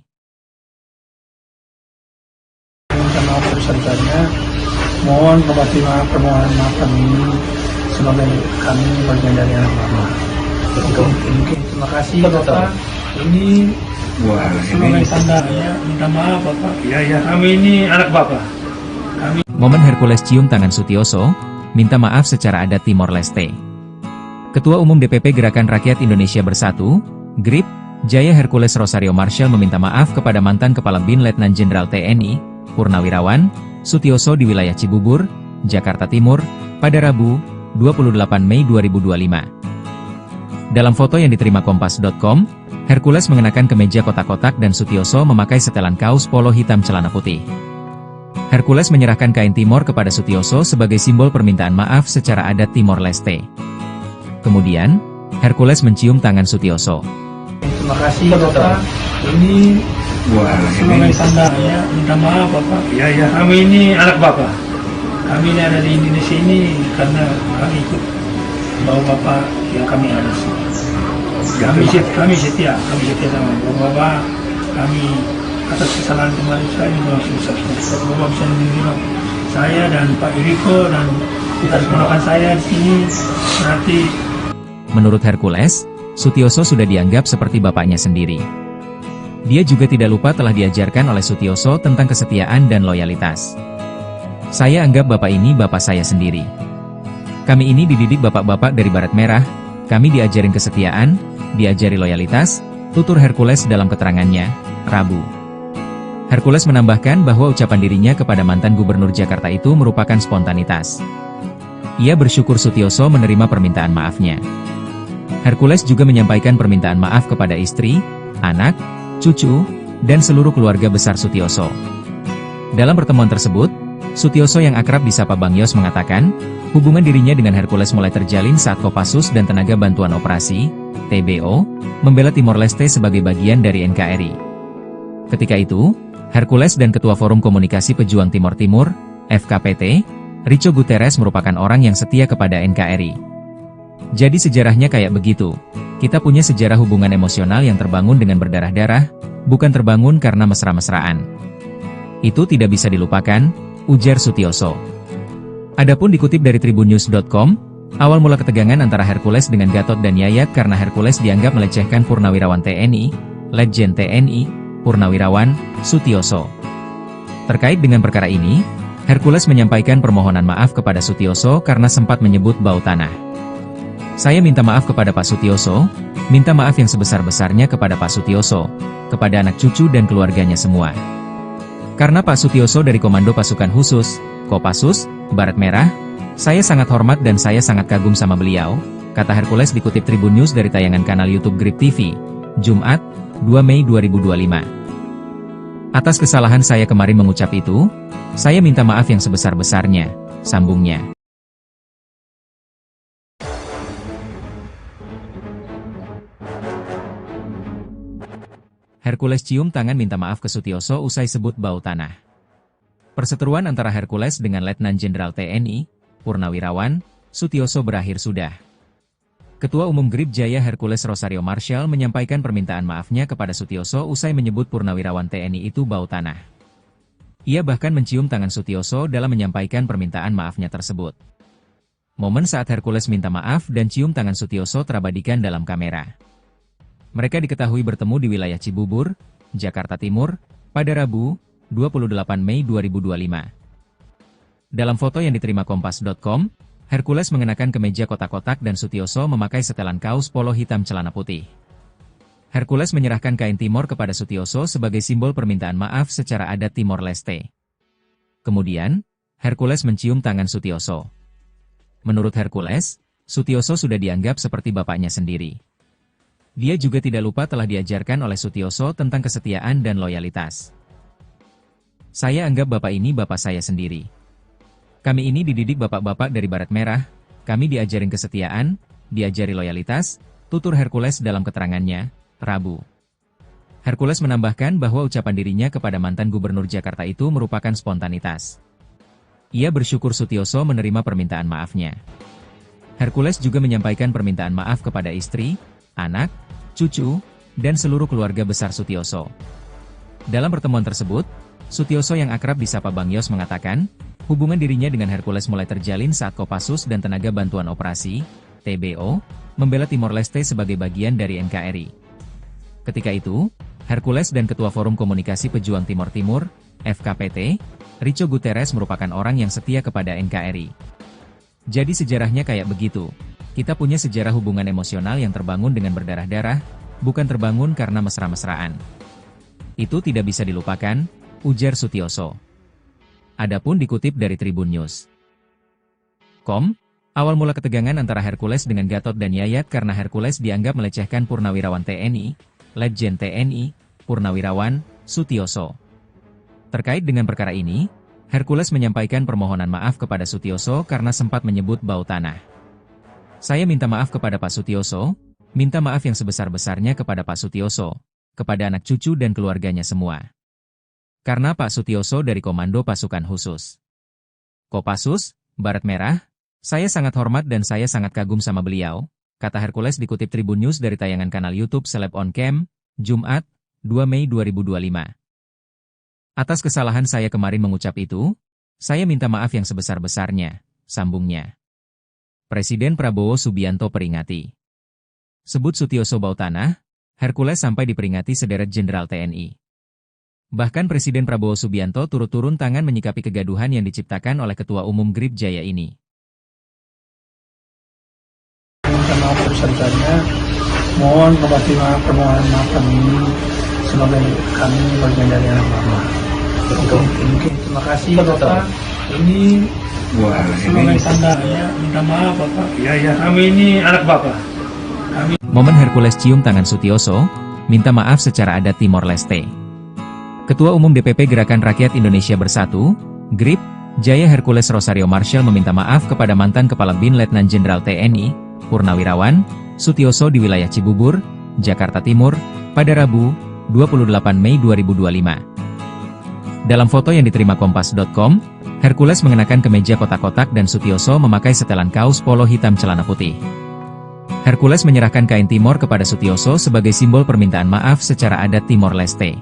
Minta maaf sebesar-besarnya, mohon permohonan maaf kami sebagai kami bagian dari anak Bapak. Mungkin terima kasih Bapak. Ini sebagai tanda ya, minta maaf Bapak. Ya, kami ini anak Bapak. Momen Hercules cium tangan Sutioso, minta maaf secara adat Timor Leste. Ketua Umum DPP Gerakan Rakyat Indonesia Bersatu, GRIP, Jaya Hercules Rosario Marshall meminta maaf kepada mantan Kepala BIN Letnan Jenderal TNI, Purnawirawan Sutioso di wilayah Cibubur, Jakarta Timur, pada Rabu, 28 Mei 2025. Dalam foto yang diterima Kompas.com, Hercules mengenakan kemeja kotak-kotak dan Sutioso memakai setelan kaos polo hitam celana putih. Hercules menyerahkan kain Timor kepada Sutioso sebagai simbol permintaan maaf secara adat Timor Leste. Kemudian, Hercules mencium tangan Sutioso. Terima kasih Bapak. Ini sebagai tanda ya, minta maaf Bapak. Ya, kami ini anak Bapak. Kami ini ada di Indonesia ini karena kami ikut bawa Bapak yang kami ada. Kami setia sama Bapak. Kami atas kesalahan kemarin saya juga susah. Bapak bisa menerima saya dan Pak Iriko dan kita keponakan saya di sini. Berarti menurut Hercules, Sutioso sudah dianggap seperti bapaknya sendiri. Dia juga tidak lupa telah diajarkan oleh Sutioso tentang kesetiaan dan loyalitas. Saya anggap bapak ini bapak saya sendiri. Kami ini dididik bapak-bapak dari Baret Merah, kami diajarin kesetiaan, diajari loyalitas, tutur Hercules dalam keterangannya, Rabu. Hercules menambahkan bahwa ucapan dirinya kepada mantan Gubernur Jakarta itu merupakan spontanitas. Ia bersyukur Sutioso menerima permintaan maafnya. Hercules juga menyampaikan permintaan maaf kepada istri, anak, cucu, dan seluruh keluarga besar Sutioso. Dalam pertemuan tersebut, Sutioso yang akrab disapa Bang Yos mengatakan, hubungan dirinya dengan Hercules mulai terjalin saat Kopassus dan Tenaga Bantuan Operasi, TBO, membela Timor Leste sebagai bagian dari NKRI. Ketika itu, Hercules dan Ketua Forum Komunikasi Pejuang Timor Timur, FKPT, Rico Guterres merupakan orang yang setia kepada NKRI. Jadi sejarahnya kayak begitu. Kita punya sejarah hubungan emosional yang terbangun dengan berdarah-darah, bukan terbangun karena mesra-mesraan. Itu tidak bisa dilupakan, ujar Sutioso. Adapun dikutip dari tribunnews.com, awal mula ketegangan antara Hercules dengan Gatot dan Yayat karena Hercules dianggap melecehkan Purnawirawan TNI, Letjen TNI, Purnawirawan Sutioso. Terkait dengan perkara ini, Hercules menyampaikan permohonan maaf kepada Sutioso karena sempat menyebut bau tanah. Saya minta maaf kepada Pak Sutioso, minta maaf yang sebesar-besarnya kepada Pak Sutioso, kepada anak cucu dan keluarganya semua. Karena Pak Sutioso dari Komando Pasukan Khusus Kopassus, Baret Merah, saya sangat hormat dan saya sangat kagum sama beliau, kata Hercules dikutip Tribun News dari tayangan kanal YouTube Grip TV, Jumat, 2 Mei 2025. Atas kesalahan saya kemarin mengucap itu, saya minta maaf yang sebesar-besarnya, sambungnya. Hercules cium tangan minta maaf ke Sutioso usai sebut bau tanah. Perseteruan antara Hercules dengan Letnan Jenderal TNI, Purnawirawan Sutioso berakhir sudah. Ketua Umum GRIP Jaya Hercules Rosario Marshall menyampaikan permintaan maafnya kepada Sutioso usai menyebut Purnawirawan TNI itu bau tanah. Ia bahkan mencium tangan Sutioso dalam menyampaikan permintaan maafnya tersebut. Momen saat Hercules minta maaf dan cium tangan Sutioso terabadikan dalam kamera. Mereka diketahui bertemu di wilayah Cibubur, Jakarta Timur, pada Rabu, 28 Mei 2025. Dalam foto yang diterima Kompas.com, Hercules mengenakan kemeja kotak-kotak dan Sutioso memakai setelan kaos polo hitam celana putih. Hercules menyerahkan kain Timor kepada Sutioso sebagai simbol permintaan maaf secara adat Timor Leste. Kemudian, Hercules mencium tangan Sutioso. Menurut Hercules, Sutioso sudah dianggap seperti bapaknya sendiri. Dia juga tidak lupa telah diajarkan oleh Sutioso tentang kesetiaan dan loyalitas. Saya anggap bapak ini bapak saya sendiri. Kami ini dididik bapak-bapak dari Barat Merah, kami diajarin kesetiaan, diajari loyalitas, tutur Hercules dalam keterangannya, Rabu. Hercules menambahkan bahwa ucapan dirinya kepada mantan gubernur Jakarta itu merupakan spontanitas. Ia bersyukur Sutioso menerima permintaan maafnya. Hercules juga menyampaikan permintaan maaf kepada istri, anak, cucu, dan seluruh keluarga besar Sutioso. Dalam pertemuan tersebut, Sutioso yang akrab disapa Bang Yos mengatakan, hubungan dirinya dengan Hercules mulai terjalin saat Kopassus dan Tenaga Bantuan Operasi, TBO, membela Timor Leste sebagai bagian dari NKRI. Ketika itu, Hercules dan Ketua Forum Komunikasi Pejuang Timor Timur, FKPT, Richo Guterres merupakan orang yang setia kepada NKRI. Jadi sejarahnya kayak begitu. Kita punya sejarah hubungan emosional yang terbangun dengan berdarah-darah, bukan terbangun karena mesra-mesraan. Itu tidak bisa dilupakan, ujar Sutioso. Adapun dikutip dari Tribun News. Awal mula ketegangan antara Hercules dengan Gatot dan Yayat karena Hercules dianggap melecehkan Purnawirawan TNI, Letjen TNI, Purnawirawan, Sutioso. Terkait dengan perkara ini, Hercules menyampaikan permohonan maaf kepada Sutioso karena sempat menyebut bau tanah. Saya minta maaf kepada Pak Sutioso, minta maaf yang sebesar-besarnya kepada Pak Sutioso, kepada anak cucu dan keluarganya semua. Karena Pak Sutioso dari Komando Pasukan Khusus Kopassus, Barat Merah, saya sangat hormat dan saya sangat kagum sama beliau, kata Hercules dikutip Tribun News dari tayangan kanal YouTube Celeb On Cam, Jumat, 2 Mei 2025. Atas kesalahan saya kemarin mengucap itu, saya minta maaf yang sebesar-besarnya, sambungnya. Presiden Prabowo Subianto peringati. Sebut Sutioso bau tanah, Hercules sampai diperingati sederet Jenderal TNI. Bahkan Presiden Prabowo Subianto turut turun tangan menyikapi kegaduhan yang diciptakan oleh Ketua Umum Grip Jaya ini. Minta maaf sebesar-besarnya, mohon permohonan maaf kami sebagai kami bagian dari anak Bapak. Mungkin terima kasih Bapak. Ini sebagai tanda ya, minta maaf Bapak. Ya, kami ini anak Bapak. Momen Hercules cium tangan Sutioso, minta maaf secara adat Timor Leste. Ketua Umum DPP Gerakan Rakyat Indonesia Bersatu, GRIP, Jaya Hercules Rosario Marshall meminta maaf kepada mantan Kepala BIN Letnan Jenderal TNI, Purnawirawan, Sutioso di wilayah Cibubur, Jakarta Timur, pada Rabu, 28 Mei 2025. Dalam foto yang diterima Kompas.com, Hercules mengenakan kemeja kotak-kotak dan Sutioso memakai setelan kaos polo hitam celana putih. Hercules menyerahkan kain Timor kepada Sutioso sebagai simbol permintaan maaf secara adat Timor Leste.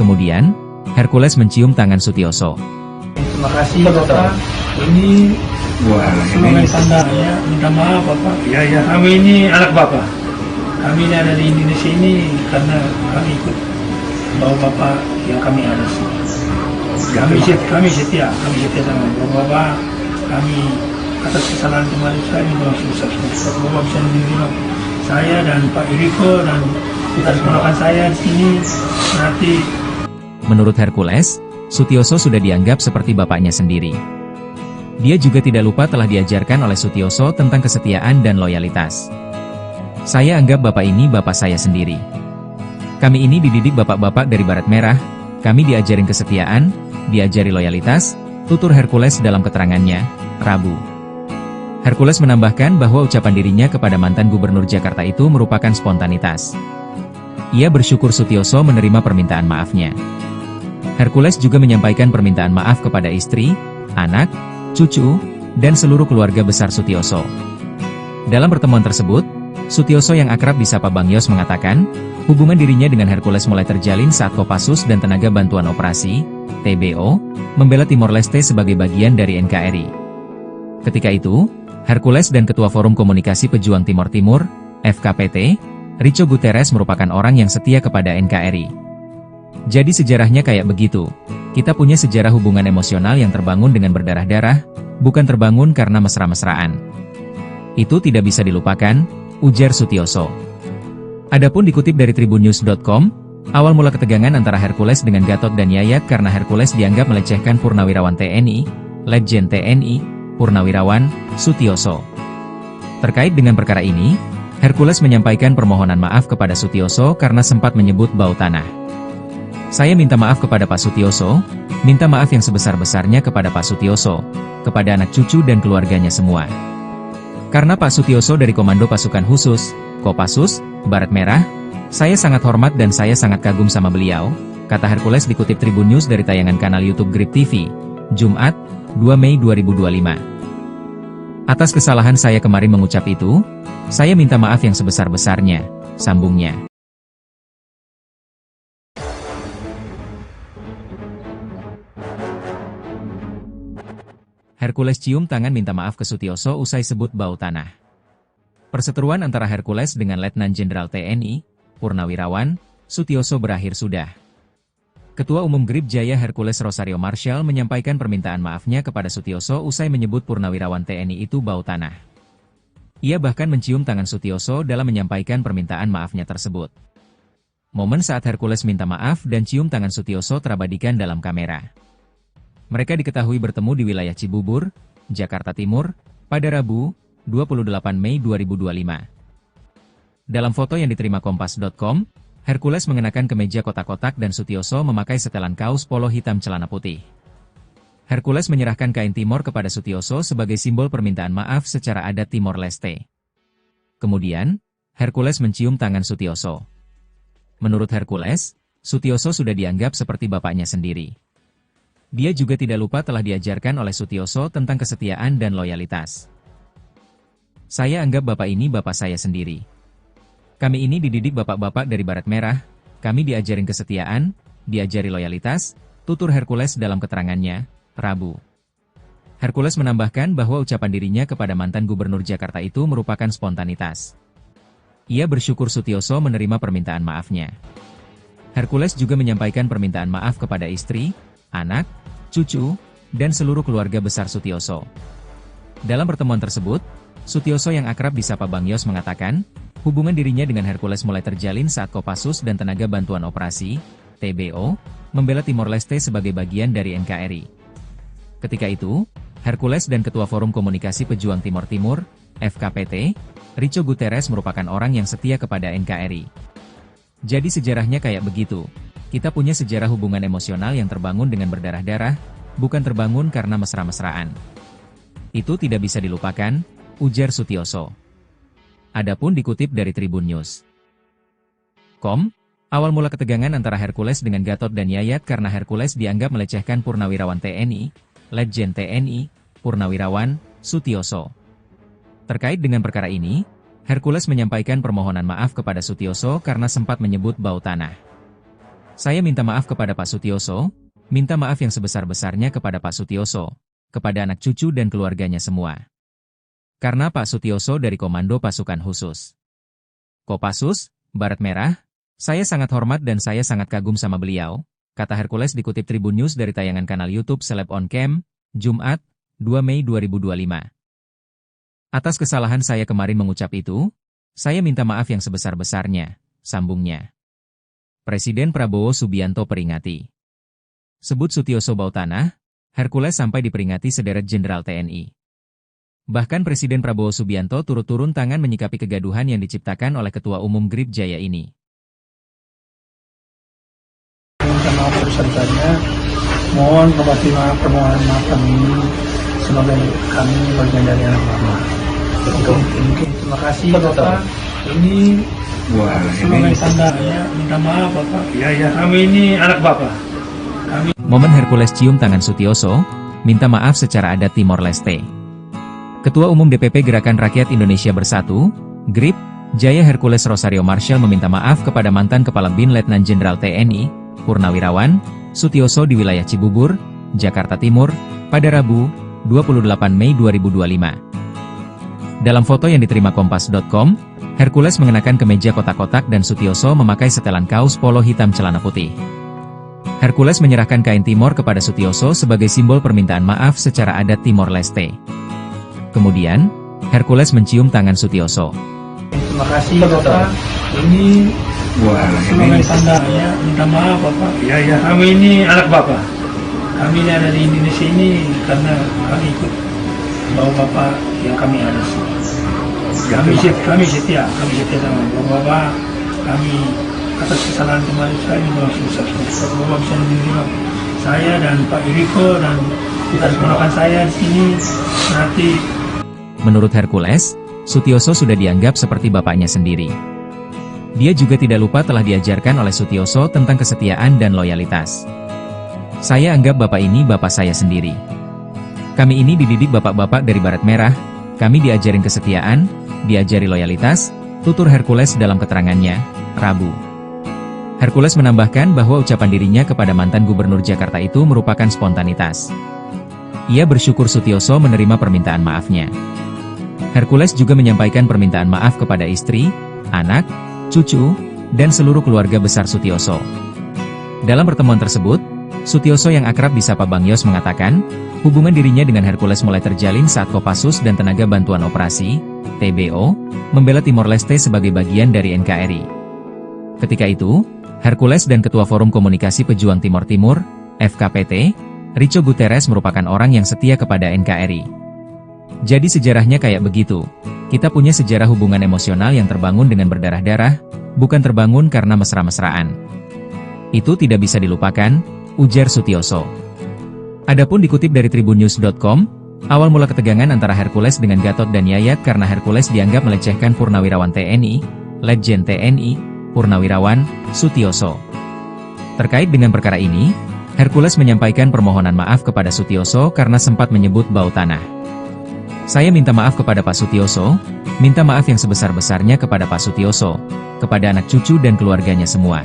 Kemudian, Hercules mencium tangan Sutioso. Terima kasih Bapak. Ini sebagai tanda ya, minta maaf Bapak. Ya, kami ini anak Bapak. Kami ini ada di Indonesia ini karena kami ikut bawa Bapak yang kami ada. Kami setia sama Bapak. Kami atas kesalahan kemarin saya memang susah. Bapak bisa menerima saya dan Pak Iriko dan kita keponakan saya di sini nanti. Menurut Hercules, Sutioso sudah dianggap seperti bapaknya sendiri. Dia juga tidak lupa telah diajarkan oleh Sutioso tentang kesetiaan dan loyalitas. Saya anggap bapak ini bapak saya sendiri. Kami ini dididik bapak-bapak dari Barat Merah, kami diajarin kesetiaan, diajari loyalitas, tutur Hercules dalam keterangannya, Rabu. Hercules menambahkan bahwa ucapan dirinya kepada mantan gubernur Jakarta itu merupakan spontanitas. Ia bersyukur Sutioso menerima permintaan maafnya. Hercules juga menyampaikan permintaan maaf kepada istri, anak, cucu, dan seluruh keluarga besar Sutioso. Dalam pertemuan tersebut, Sutioso yang akrab disapa Bang Yos mengatakan, hubungan dirinya dengan Hercules mulai terjalin saat Kopassus dan Tenaga Bantuan Operasi, TBO, membela Timor Leste sebagai bagian dari NKRI. Ketika itu, Hercules dan Ketua Forum Komunikasi Pejuang Timor Timur, FKPT, Richo Guterres merupakan orang yang setia kepada NKRI. Jadi sejarahnya kayak begitu. Kita punya sejarah hubungan emosional yang terbangun dengan berdarah-darah, bukan terbangun karena mesra-mesraan. Itu tidak bisa dilupakan, ujar Sutioso. Adapun dikutip dari tribunnews.com, awal mula ketegangan antara Hercules dengan Gatot dan Yayat karena Hercules dianggap melecehkan Purnawirawan TNI, Letjen TNI, Purnawirawan Sutioso. Terkait dengan perkara ini, Hercules menyampaikan permohonan maaf kepada Sutioso karena sempat menyebut bau tanah. Saya minta maaf kepada Pak Sutioso, minta maaf yang sebesar-besarnya kepada Pak Sutioso, kepada anak cucu dan keluarganya semua. Karena Pak Sutioso dari Komando Pasukan Khusus, Kopassus, Baret Merah, saya sangat hormat dan saya sangat kagum sama beliau, kata Hercules dikutip Tribun News dari tayangan kanal YouTube Grip TV, Jumat, 2 Mei 2025. Atas kesalahan saya kemarin mengucap itu, saya minta maaf yang sebesar-besarnya, sambungnya. Hercules cium tangan minta maaf ke Sutioso usai sebut bau tanah. Perseteruan antara Hercules dengan Letnan Jenderal TNI, Purnawirawan Sutioso berakhir sudah. Ketua Umum Grip Jaya Hercules Rosario Marshall menyampaikan permintaan maafnya kepada Sutioso usai menyebut Purnawirawan TNI itu bau tanah. Ia bahkan mencium tangan Sutioso dalam menyampaikan permintaan maafnya tersebut. Momen saat Hercules minta maaf dan cium tangan Sutioso terabadikan dalam kamera. Mereka diketahui bertemu di wilayah Cibubur, Jakarta Timur, pada Rabu, 28 Mei 2025. Dalam foto yang diterima Kompas.com, Hercules mengenakan kemeja kotak-kotak dan Sutioso memakai setelan kaos polo hitam celana putih. Hercules menyerahkan kain Timor kepada Sutioso sebagai simbol permintaan maaf secara adat Timor Leste. Kemudian, Hercules mencium tangan Sutioso. Menurut Hercules, Sutioso sudah dianggap seperti bapaknya sendiri. Dia juga tidak lupa telah diajarkan oleh Sutioso tentang kesetiaan dan loyalitas. Saya anggap bapak ini bapak saya sendiri. Kami ini dididik bapak-bapak dari Baret Merah, kami diajarin kesetiaan, diajari loyalitas, tutur Hercules dalam keterangannya, Rabu. Hercules menambahkan bahwa ucapan dirinya kepada mantan gubernur Jakarta itu merupakan spontanitas. Ia bersyukur Sutioso menerima permintaan maafnya. Hercules juga menyampaikan permintaan maaf kepada istri, anak, cucu, dan seluruh keluarga besar Sutioso. Dalam pertemuan tersebut, Sutioso yang akrab disapa Bang Yos mengatakan, hubungan dirinya dengan Hercules mulai terjalin saat Kopassus dan Tenaga Bantuan Operasi, TBO, membela Timor Leste sebagai bagian dari NKRI. Ketika itu, Hercules dan Ketua Forum Komunikasi Pejuang Timor Timur, FKPT, Richo Guterres merupakan orang yang setia kepada NKRI. Jadi sejarahnya kayak begitu. Kita punya sejarah hubungan emosional yang terbangun dengan berdarah-darah, bukan terbangun karena mesra-mesraan. Itu tidak bisa dilupakan, ujar Sutioso. Adapun dikutip dari Tribun News.com, awal mula ketegangan antara Hercules dengan Gatot dan Yayat karena Hercules dianggap melecehkan Purnawirawan TNI, Letjen TNI, Purnawirawan Sutioso. Terkait dengan perkara ini, Hercules menyampaikan permohonan maaf kepada Sutioso karena sempat menyebut bau tanah. Saya minta maaf kepada Pak Sutioso, minta maaf yang sebesar-besarnya kepada Pak Sutioso, kepada anak cucu dan keluarganya semua. Karena Pak Sutioso dari Komando Pasukan Khusus, Kopassus, Baret Merah, saya sangat hormat dan saya sangat kagum sama beliau, kata Hercules dikutip Tribun News dari tayangan kanal YouTube Seleb On Cam, Jumat, 2 Mei 2025. Atas kesalahan saya kemarin mengucap itu, saya minta maaf yang sebesar-besarnya, sambungnya. Presiden Prabowo Subianto peringati. Sebut Sutioso bau tanah, Hercules sampai diperingati sederet Jenderal TNI. Bahkan Presiden Prabowo Subianto turut turun tangan menyikapi kegaduhan yang diciptakan oleh Ketua Umum Grip Jaya ini. Minta maaf sebesar-besarnya, mohon permohonan maaf kami sebagai kami bagian dari anak Bapak. Mungkin terima kasih Bapak. Ini sebagai tanda ya, minta maaf Bapak. Ya, kami ini anak Bapak. Momen Hercules cium tangan Sutioso, minta maaf secara adat Timor Leste. Ketua Umum DPP Gerakan Rakyat Indonesia Bersatu, GRIP, Jaya Hercules Rosario Marshall meminta maaf kepada mantan Kepala BIN Letnan Jenderal TNI, Purnawirawan Sutioso di wilayah Cibubur, Jakarta Timur, pada Rabu, 28 Mei 2025. Dalam foto yang diterima Kompas.com, Hercules mengenakan kemeja kotak-kotak dan Sutioso memakai setelan kaos polo hitam celana putih. Hercules menyerahkan kain Timor kepada Sutioso sebagai simbol permintaan maaf secara adat Timor Leste. Kemudian, Hercules mencium tangan Sutioso. Terima kasih Bapak. Ini sebagai tanda ya, minta maaf Bapak. Ya, kami ini anak Bapak. Kami ini ada di Indonesia ini karena kami ikut bawa Bapak yang kami ada. Kami setia sama Bapak. Kami atas kesalahan kemarin saya juga susah. Bapak bisa menerima saya dan Pak Iriko dan kita keponakan saya di sini nanti. Menurut Hercules, Sutioso sudah dianggap seperti bapaknya sendiri. Dia juga tidak lupa telah diajarkan oleh Sutioso tentang kesetiaan dan loyalitas. Saya anggap bapak ini bapak saya sendiri. Kami ini dididik bapak-bapak dari Baret Merah, kami diajarin kesetiaan, diajari loyalitas, tutur Hercules dalam keterangannya, Rabu. Hercules menambahkan bahwa ucapan dirinya kepada mantan gubernur Jakarta itu merupakan spontanitas. Ia bersyukur Sutioso menerima permintaan maafnya. Hercules juga menyampaikan permintaan maaf kepada istri, anak, cucu, dan seluruh keluarga besar Sutioso. Dalam pertemuan tersebut, Sutioso yang akrab disapa Bang Yos mengatakan, hubungan dirinya dengan Hercules mulai terjalin saat Kopassus dan Tenaga Bantuan Operasi, TBO, membela Timor Leste sebagai bagian dari NKRI. Ketika itu, Hercules dan Ketua Forum Komunikasi Pejuang Timor Timur, FKPT, Richo Guterres merupakan orang yang setia kepada NKRI. Jadi sejarahnya kayak begitu. Kita punya sejarah hubungan emosional yang terbangun dengan berdarah-darah, bukan terbangun karena mesra-mesraan. Itu tidak bisa dilupakan, ujar Sutioso. Adapun dikutip dari tribunnews.com, awal mula ketegangan antara Hercules dengan Gatot dan Yayat karena Hercules dianggap melecehkan Purnawirawan TNI, Letjen TNI, Purnawirawan, Sutioso. Terkait dengan perkara ini, Hercules menyampaikan permohonan maaf kepada Sutioso karena sempat menyebut bau tanah. Saya minta maaf kepada Pak Sutioso, minta maaf yang sebesar-besarnya kepada Pak Sutioso, kepada anak cucu dan keluarganya semua.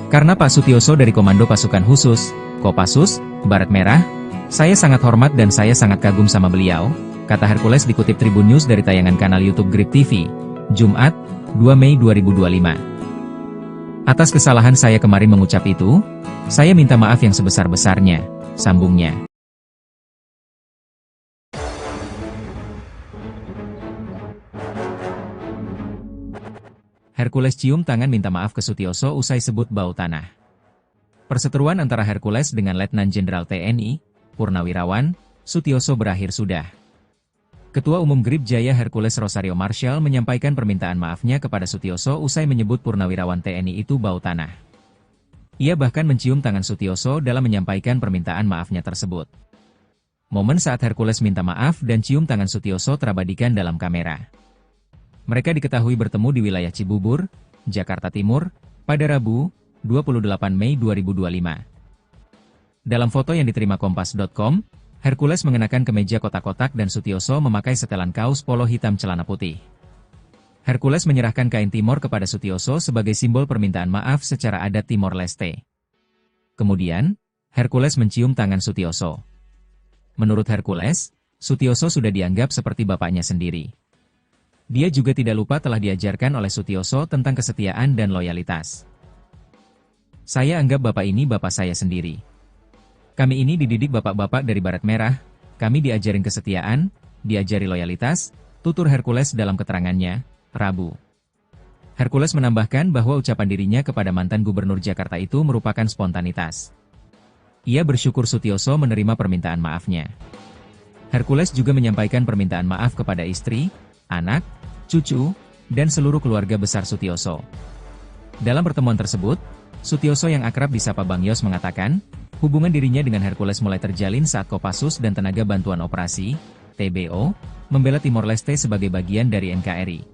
Karena Pak Sutioso dari Komando Pasukan Khusus, Kopassus, Baret Merah, saya sangat hormat dan saya sangat kagum sama beliau, kata Hercules dikutip Tribun News dari tayangan kanal YouTube Grip TV, Jumat, 2 Mei 2025. Atas kesalahan saya kemarin mengucap itu, saya minta maaf yang sebesar-besarnya, sambungnya. Hercules cium tangan minta maaf ke Sutioso usai sebut bau tanah. Perseteruan antara Hercules dengan Letnan Jenderal TNI, Purnawirawan, Sutioso berakhir sudah. Ketua Umum Grip Jaya Hercules Rosario Marshall menyampaikan permintaan maafnya kepada Sutioso usai menyebut Purnawirawan TNI itu bau tanah. Ia bahkan mencium tangan Sutioso dalam menyampaikan permintaan maafnya tersebut. Momen saat Hercules minta maaf dan cium tangan Sutioso terabadikan dalam kamera. Mereka diketahui bertemu di wilayah Cibubur, Jakarta Timur, pada Rabu, 28 Mei 2025. Dalam foto yang diterima Kompas.com, Hercules mengenakan kemeja kotak-kotak dan Sutioso memakai setelan kaos polo hitam celana putih. Hercules menyerahkan kain Timor kepada Sutioso sebagai simbol permintaan maaf secara adat Timor Leste. Kemudian, Hercules mencium tangan Sutioso. Menurut Hercules, Sutioso sudah dianggap seperti bapaknya sendiri. Dia juga tidak lupa telah diajarkan oleh Sutioso tentang kesetiaan dan loyalitas. Saya anggap bapak ini bapak saya sendiri. Kami ini dididik bapak-bapak dari Baret Merah, kami diajarin kesetiaan, diajari loyalitas, tutur Hercules dalam keterangannya, Rabu. Hercules menambahkan bahwa ucapan dirinya kepada mantan gubernur Jakarta itu merupakan spontanitas. Ia bersyukur Sutioso menerima permintaan maafnya. Hercules juga menyampaikan permintaan maaf kepada istri, anak, cucu, dan seluruh keluarga besar Sutioso. Dalam pertemuan tersebut, Sutioso yang akrab disapa Bang Yos mengatakan, hubungan dirinya dengan Hercules mulai terjalin saat Kopassus dan Tenaga Bantuan Operasi, TBO, membela Timor Leste sebagai bagian dari NKRI.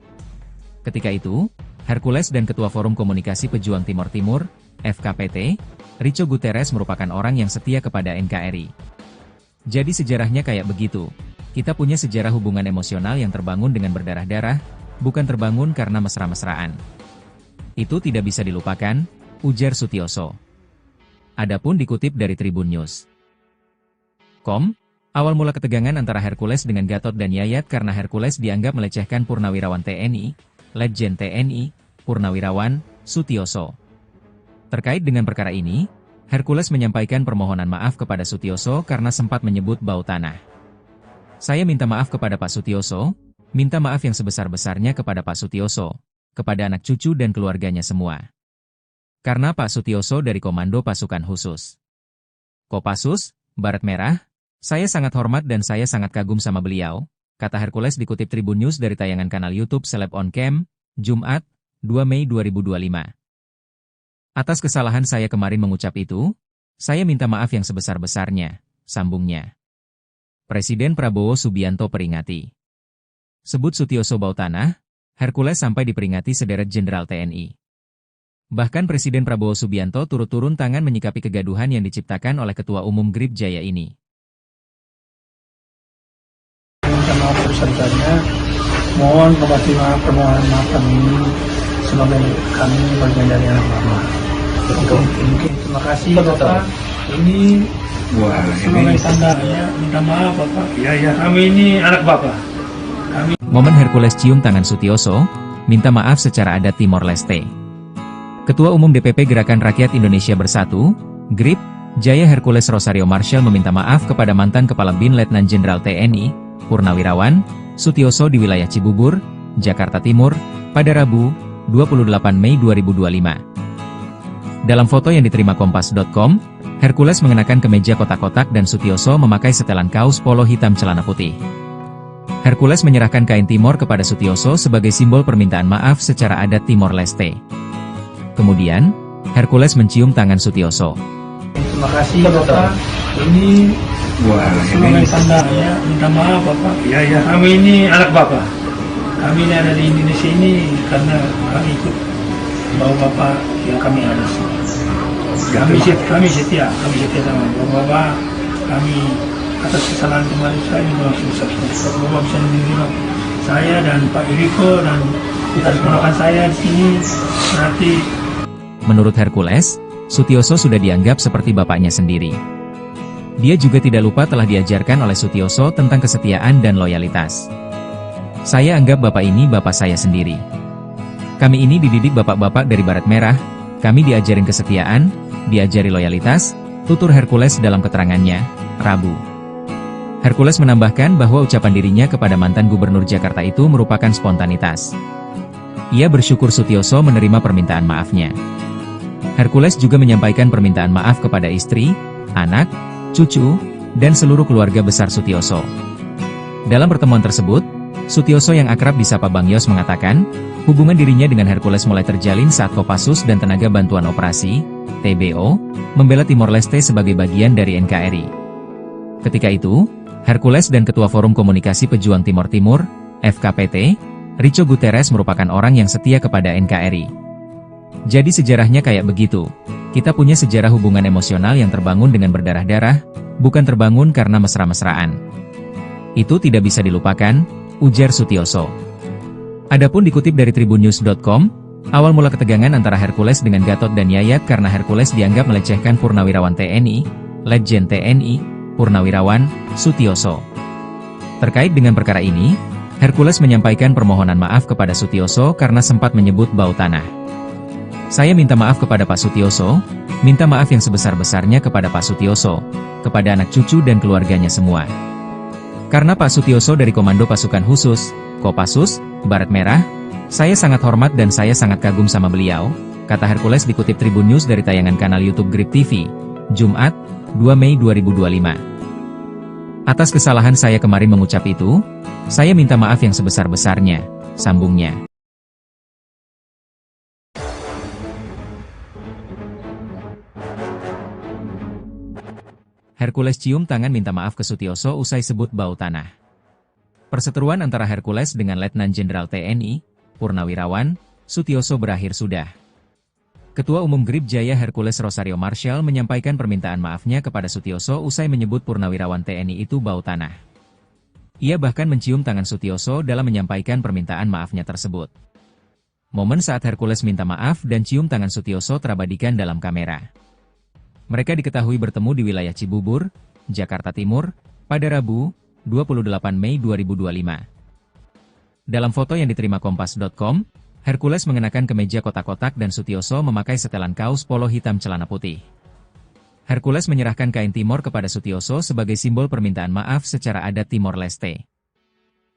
Ketika itu, Hercules dan Ketua Forum Komunikasi Pejuang Timor Timur, FKPT, Richo Guterres merupakan orang yang setia kepada NKRI. Jadi sejarahnya kayak begitu. Kita punya sejarah hubungan emosional yang terbangun dengan berdarah-darah, bukan terbangun karena mesra-mesraan. Itu tidak bisa dilupakan, ujar Sutioso. Adapun dikutip dari Tribun News.com, awal mula ketegangan antara Hercules dengan Gatot dan Yayat karena Hercules dianggap melecehkan Purnawirawan TNI, Letjen TNI, Purnawirawan Sutioso. Terkait dengan perkara ini, Hercules menyampaikan permohonan maaf kepada Sutioso karena sempat menyebut bau tanah. Saya minta maaf kepada Pak Sutioso, minta maaf yang sebesar-besarnya kepada Pak Sutioso, kepada anak cucu dan keluarganya semua. Karena Pak Sutioso dari Komando Pasukan Khusus Kopassus, Baret Merah, saya sangat hormat dan saya sangat kagum sama beliau, kata Hercules dikutip Tribun News dari tayangan kanal YouTube Seleb On Cam, Jumat, 2 Mei 2025. Atas kesalahan saya kemarin mengucap itu, saya minta maaf yang sebesar-besarnya, sambungnya. Presiden Prabowo Subianto peringati. Sebut Sutioso bau tanah, Hercules sampai diperingati sederet Jenderal TNI. Bahkan Presiden Prabowo Subianto turut turun tangan menyikapi kegaduhan yang diciptakan oleh Ketua Umum Grip Jaya ini. Minta maaf sebesar-besarnya, mohon permohonan maaf kami sebagai kami bagian dari anak Bapak. Mungkin terima kasih Bapak. Ini sebagai tanda ya, minta maaf Bapak. Ya, kami ini anak Bapak. Momen Hercules cium tangan Sutioso, minta maaf secara adat Timor Leste. Ketua Umum DPP Gerakan Rakyat Indonesia Bersatu, GRIP, Jaya Hercules Rosario Marshall meminta maaf kepada mantan Kepala BIN Letnan Jenderal TNI, Purnawirawan Sutioso di wilayah Cibubur, Jakarta Timur, pada Rabu, 28 Mei 2025. Dalam foto yang diterima Kompas.com, Hercules mengenakan kemeja kotak-kotak dan Sutioso memakai setelan kaos polo hitam celana putih. Hercules menyerahkan kain Timor kepada Sutioso sebagai simbol permintaan maaf secara adat Timor Leste. Kemudian, Hercules mencium tangan Sutioso. Terima kasih Bapak. Ini sebagai tanda ya, minta maaf Bapak. Ya, kami ini anak Bapak. Kami ini ada di Indonesia ini karena kami ikut bawa Bapak yang kami harus. Kami setia sama Bapak. Kami atas kesalahan kemarin saya langsung Bapak bisa menerima saya dan Pak Iriko dan kita keponakan saya di sini nanti. Menurut Hercules, Sutioso sudah dianggap seperti bapaknya sendiri. Dia juga tidak lupa telah diajarkan oleh Sutioso tentang kesetiaan dan loyalitas. Saya anggap bapak ini bapak saya sendiri. Kami ini dididik bapak-bapak dari Baret Merah, kami diajarin kesetiaan, diajari loyalitas, tutur Hercules dalam keterangannya, Rabu. Hercules menambahkan bahwa ucapan dirinya kepada mantan Gubernur Jakarta itu merupakan spontanitas. Ia bersyukur Sutioso menerima permintaan maafnya. Hercules juga menyampaikan permintaan maaf kepada istri, anak, cucu, dan seluruh keluarga besar Sutioso. Dalam pertemuan tersebut, Sutioso yang akrab disapa Bang Yos mengatakan, hubungan dirinya dengan Hercules mulai terjalin saat Kopassus dan Tenaga Bantuan Operasi, TBO, membela Timor Leste sebagai bagian dari NKRI. Ketika itu, Hercules dan Ketua Forum Komunikasi Pejuang Timor Timur, FKPT, Rico Guterres merupakan orang yang setia kepada NKRI. Jadi sejarahnya kayak begitu. Kita punya sejarah hubungan emosional yang terbangun dengan berdarah-darah, bukan terbangun karena mesra-mesraan. Itu tidak bisa dilupakan, ujar Sutioso. Adapun dikutip dari tribunnews.com, awal mula ketegangan antara Hercules dengan Gatot dan Yayat karena Hercules dianggap melecehkan Purnawirawan TNI, Letjen TNI, Purnawirawan Sutioso. Terkait dengan perkara ini, Hercules menyampaikan permohonan maaf kepada Sutioso karena sempat menyebut bau tanah. Saya minta maaf kepada Pak Sutioso, minta maaf yang sebesar-besarnya kepada Pak Sutioso, kepada anak cucu dan keluarganya semua. Karena Pak Sutioso dari Komando Pasukan Khusus Kopassus, Baret Merah, saya sangat hormat dan saya sangat kagum sama beliau, kata Hercules dikutip Tribun News dari tayangan kanal YouTube Grip TV, Jumat, 2 Mei 2025. Atas kesalahan saya kemarin mengucap itu, saya minta maaf yang sebesar-besarnya, sambungnya. Hercules cium tangan minta maaf ke Sutioso usai sebut bau tanah. Perseteruan antara Hercules dengan Letnan Jenderal TNI, Purnawirawan Sutioso berakhir sudah. Ketua Umum GRIP Jaya Hercules Rosario Marshall menyampaikan permintaan maafnya kepada Sutioso usai menyebut Purnawirawan TNI itu bau tanah. Ia bahkan mencium tangan Sutioso dalam menyampaikan permintaan maafnya tersebut. Momen saat Hercules minta maaf dan cium tangan Sutioso terabadikan dalam kamera. Mereka diketahui bertemu di wilayah Cibubur, Jakarta Timur, pada Rabu, 28 Mei 2025. Dalam foto yang diterima Kompas.com, Hercules mengenakan kemeja kotak-kotak dan Sutioso memakai setelan kaos polo hitam celana putih. Hercules menyerahkan kain Timor kepada Sutioso sebagai simbol permintaan maaf secara adat Timor Leste.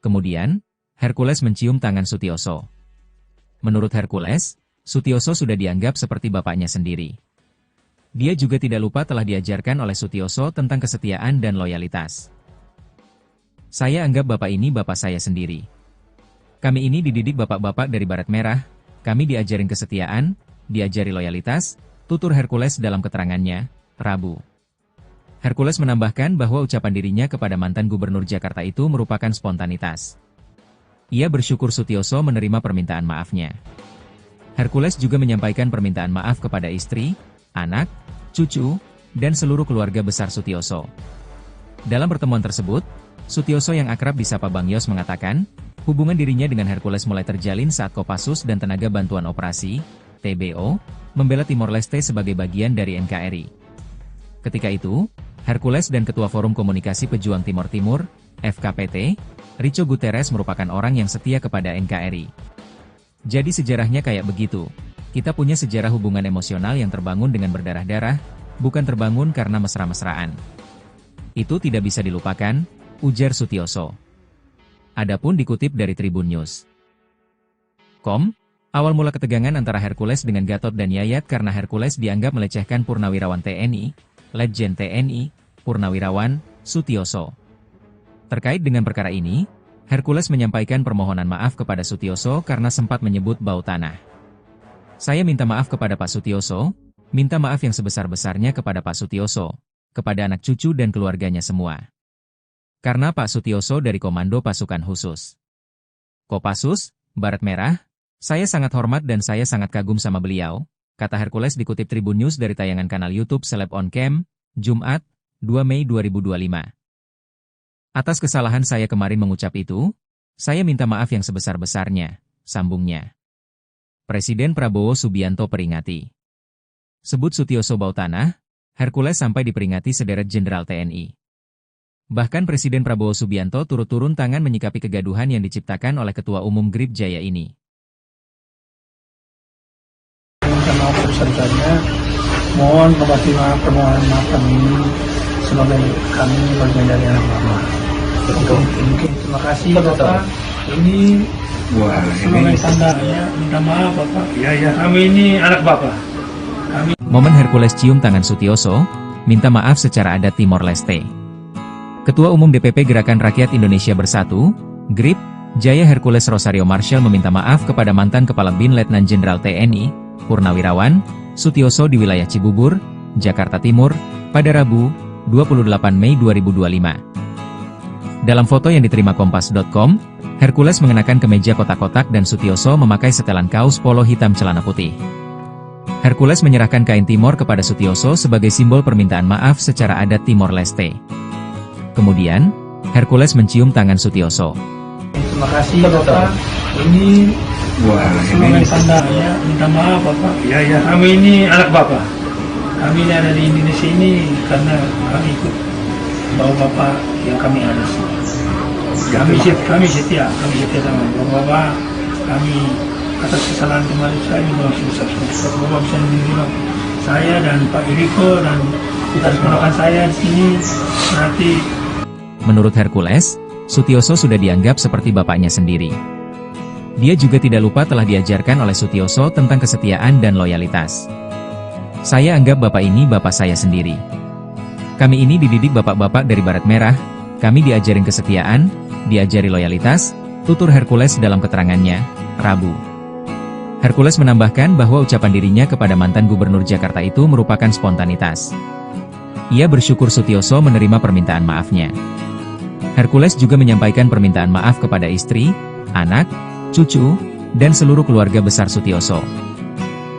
Kemudian, Hercules mencium tangan Sutioso. Menurut Hercules, Sutioso sudah dianggap seperti bapaknya sendiri. Dia juga tidak lupa telah diajarkan oleh Sutioso tentang kesetiaan dan loyalitas. Saya anggap bapak ini bapak saya sendiri. Kami ini dididik bapak-bapak dari Baret Merah, kami diajarin kesetiaan, diajari loyalitas, tutur Hercules dalam keterangannya, Rabu. Hercules menambahkan bahwa ucapan dirinya kepada mantan gubernur Jakarta itu merupakan spontanitas. Ia bersyukur Sutioso menerima permintaan maafnya. Hercules juga menyampaikan permintaan maaf kepada istri, anak, cucu, dan seluruh keluarga besar Sutioso. Dalam pertemuan tersebut, Sutioso yang akrab disapa Bang Yos mengatakan, hubungan dirinya dengan Hercules mulai terjalin saat Kopassus dan Tenaga Bantuan Operasi, TBO, membela Timor Leste sebagai bagian dari NKRI. Ketika itu, Hercules dan Ketua Forum Komunikasi Pejuang Timor Timur, FKPT, Richo Guterres merupakan orang yang setia kepada NKRI. Jadi sejarahnya kayak begitu. Kita punya sejarah hubungan emosional yang terbangun dengan berdarah-darah, bukan terbangun karena mesra-mesraan. Itu tidak bisa dilupakan, ujar Sutioso. Adapun dikutip dari Tribun News. Awal mula ketegangan antara Hercules dengan Gatot dan Yayat karena Hercules dianggap melecehkan Purnawirawan TNI, Letjen TNI, Purnawirawan, Sutioso. Terkait dengan perkara ini, Hercules menyampaikan permohonan maaf kepada Sutioso karena sempat menyebut bau tanah. Saya minta maaf kepada Pak Sutioso, minta maaf yang sebesar-besarnya kepada Pak Sutioso, kepada anak cucu dan keluarganya semua. Karena Pak Sutioso dari Komando Pasukan Khusus Kopassus, Baret Merah, saya sangat hormat dan saya sangat kagum sama beliau, kata Hercules dikutip Tribun News dari tayangan kanal YouTube Seleb On Cam, Jumat, 2 Mei 2025. Atas kesalahan saya kemarin mengucap itu, saya minta maaf yang sebesar-besarnya, sambungnya. Presiden Prabowo Subianto peringati. Sebut Sutioso bau tanah, Hercules sampai diperingati sederet Jenderal TNI. Bahkan Presiden Prabowo Subianto turut turun tangan menyikapi kegaduhan yang diciptakan oleh Ketua Umum Grip Jaya ini. Minta maaf sebesar-besarnya, mohon permohonan maaf kami sebagai kami bagian dari anak Bapak. Mungkin terima kasih Bapak. Ini sebagai tanda ya, minta maaf Bapak. Ya, kami ini anak Bapak. Momen Hercules cium tangan Sutioso, minta maaf secara adat Timor Leste. Ketua Umum DPP Gerakan Rakyat Indonesia Bersatu, GRIP, Jaya Hercules Rosario Marshall meminta maaf kepada mantan Kepala BIN Letnan Jenderal TNI, Purnawirawan, Sutioso di wilayah Cibubur, Jakarta Timur, pada Rabu, 28 Mei 2025. Dalam foto yang diterima Kompas.com, Hercules mengenakan kemeja kotak-kotak dan Sutioso memakai setelan kaos polo hitam celana putih. Hercules menyerahkan kain Timor kepada Sutioso sebagai simbol permintaan maaf secara adat Timor Leste. Kemudian, Hercules mencium tangan Sutioso. Terima kasih Bapak. Ini sebagai tanda ya, minta maaf Bapak. Ya, kami ini anak Bapak. Kami ada di Indonesia ini karena kami ikut bawa Bapak yang kami ada. Kami setia sama Bapak. Kami atas kesalahan kemarin saya juga masih besar. Bapak bisa menerima saya dan Pak Iriko dan atas penolakan saya di sini berarti. Menurut Hercules, Sutioso sudah dianggap seperti bapaknya sendiri. Dia juga tidak lupa telah diajarkan oleh Sutioso tentang kesetiaan dan loyalitas. Saya anggap bapak ini bapak saya sendiri. Kami ini dididik bapak-bapak dari Baret Merah, kami diajarin kesetiaan, diajari loyalitas, tutur Hercules dalam keterangannya, Rabu. Hercules menambahkan bahwa ucapan dirinya kepada mantan gubernur Jakarta itu merupakan spontanitas. Ia bersyukur Sutioso menerima permintaan maafnya. Hercules juga menyampaikan permintaan maaf kepada istri, anak, cucu, dan seluruh keluarga besar Sutioso.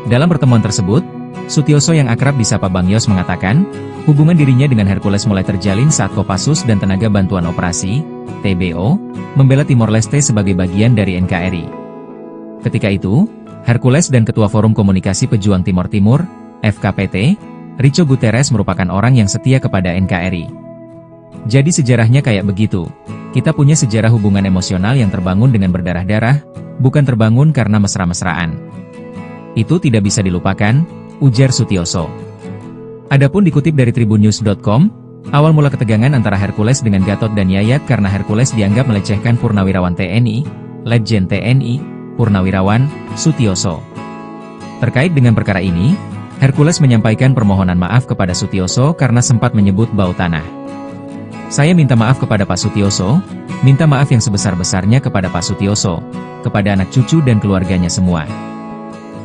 Dalam pertemuan tersebut, Sutioso yang akrab disapa Bang Yos mengatakan, hubungan dirinya dengan Hercules mulai terjalin saat Kopassus dan Tenaga Bantuan Operasi, TBO, membela Timor Leste sebagai bagian dari NKRI. Ketika itu, Hercules dan Ketua Forum Komunikasi Pejuang Timor Timur, FKPT, Richo Guterres merupakan orang yang setia kepada NKRI. Jadi sejarahnya kayak begitu. Kita punya sejarah hubungan emosional yang terbangun dengan berdarah-darah, bukan terbangun karena mesra-mesraan. Itu tidak bisa dilupakan, ujar Sutioso. Adapun dikutip dari tribunnews.com, awal mula ketegangan antara Hercules dengan Gatot dan Yayat karena Hercules dianggap melecehkan Purnawirawan TNI, Letjen TNI, Purnawirawan Sutioso. Terkait dengan perkara ini, Hercules menyampaikan permohonan maaf kepada Sutioso karena sempat menyebut bau tanah. Saya minta maaf kepada Pak Sutioso, minta maaf yang sebesar-besarnya kepada Pak Sutioso, kepada anak cucu dan keluarganya semua.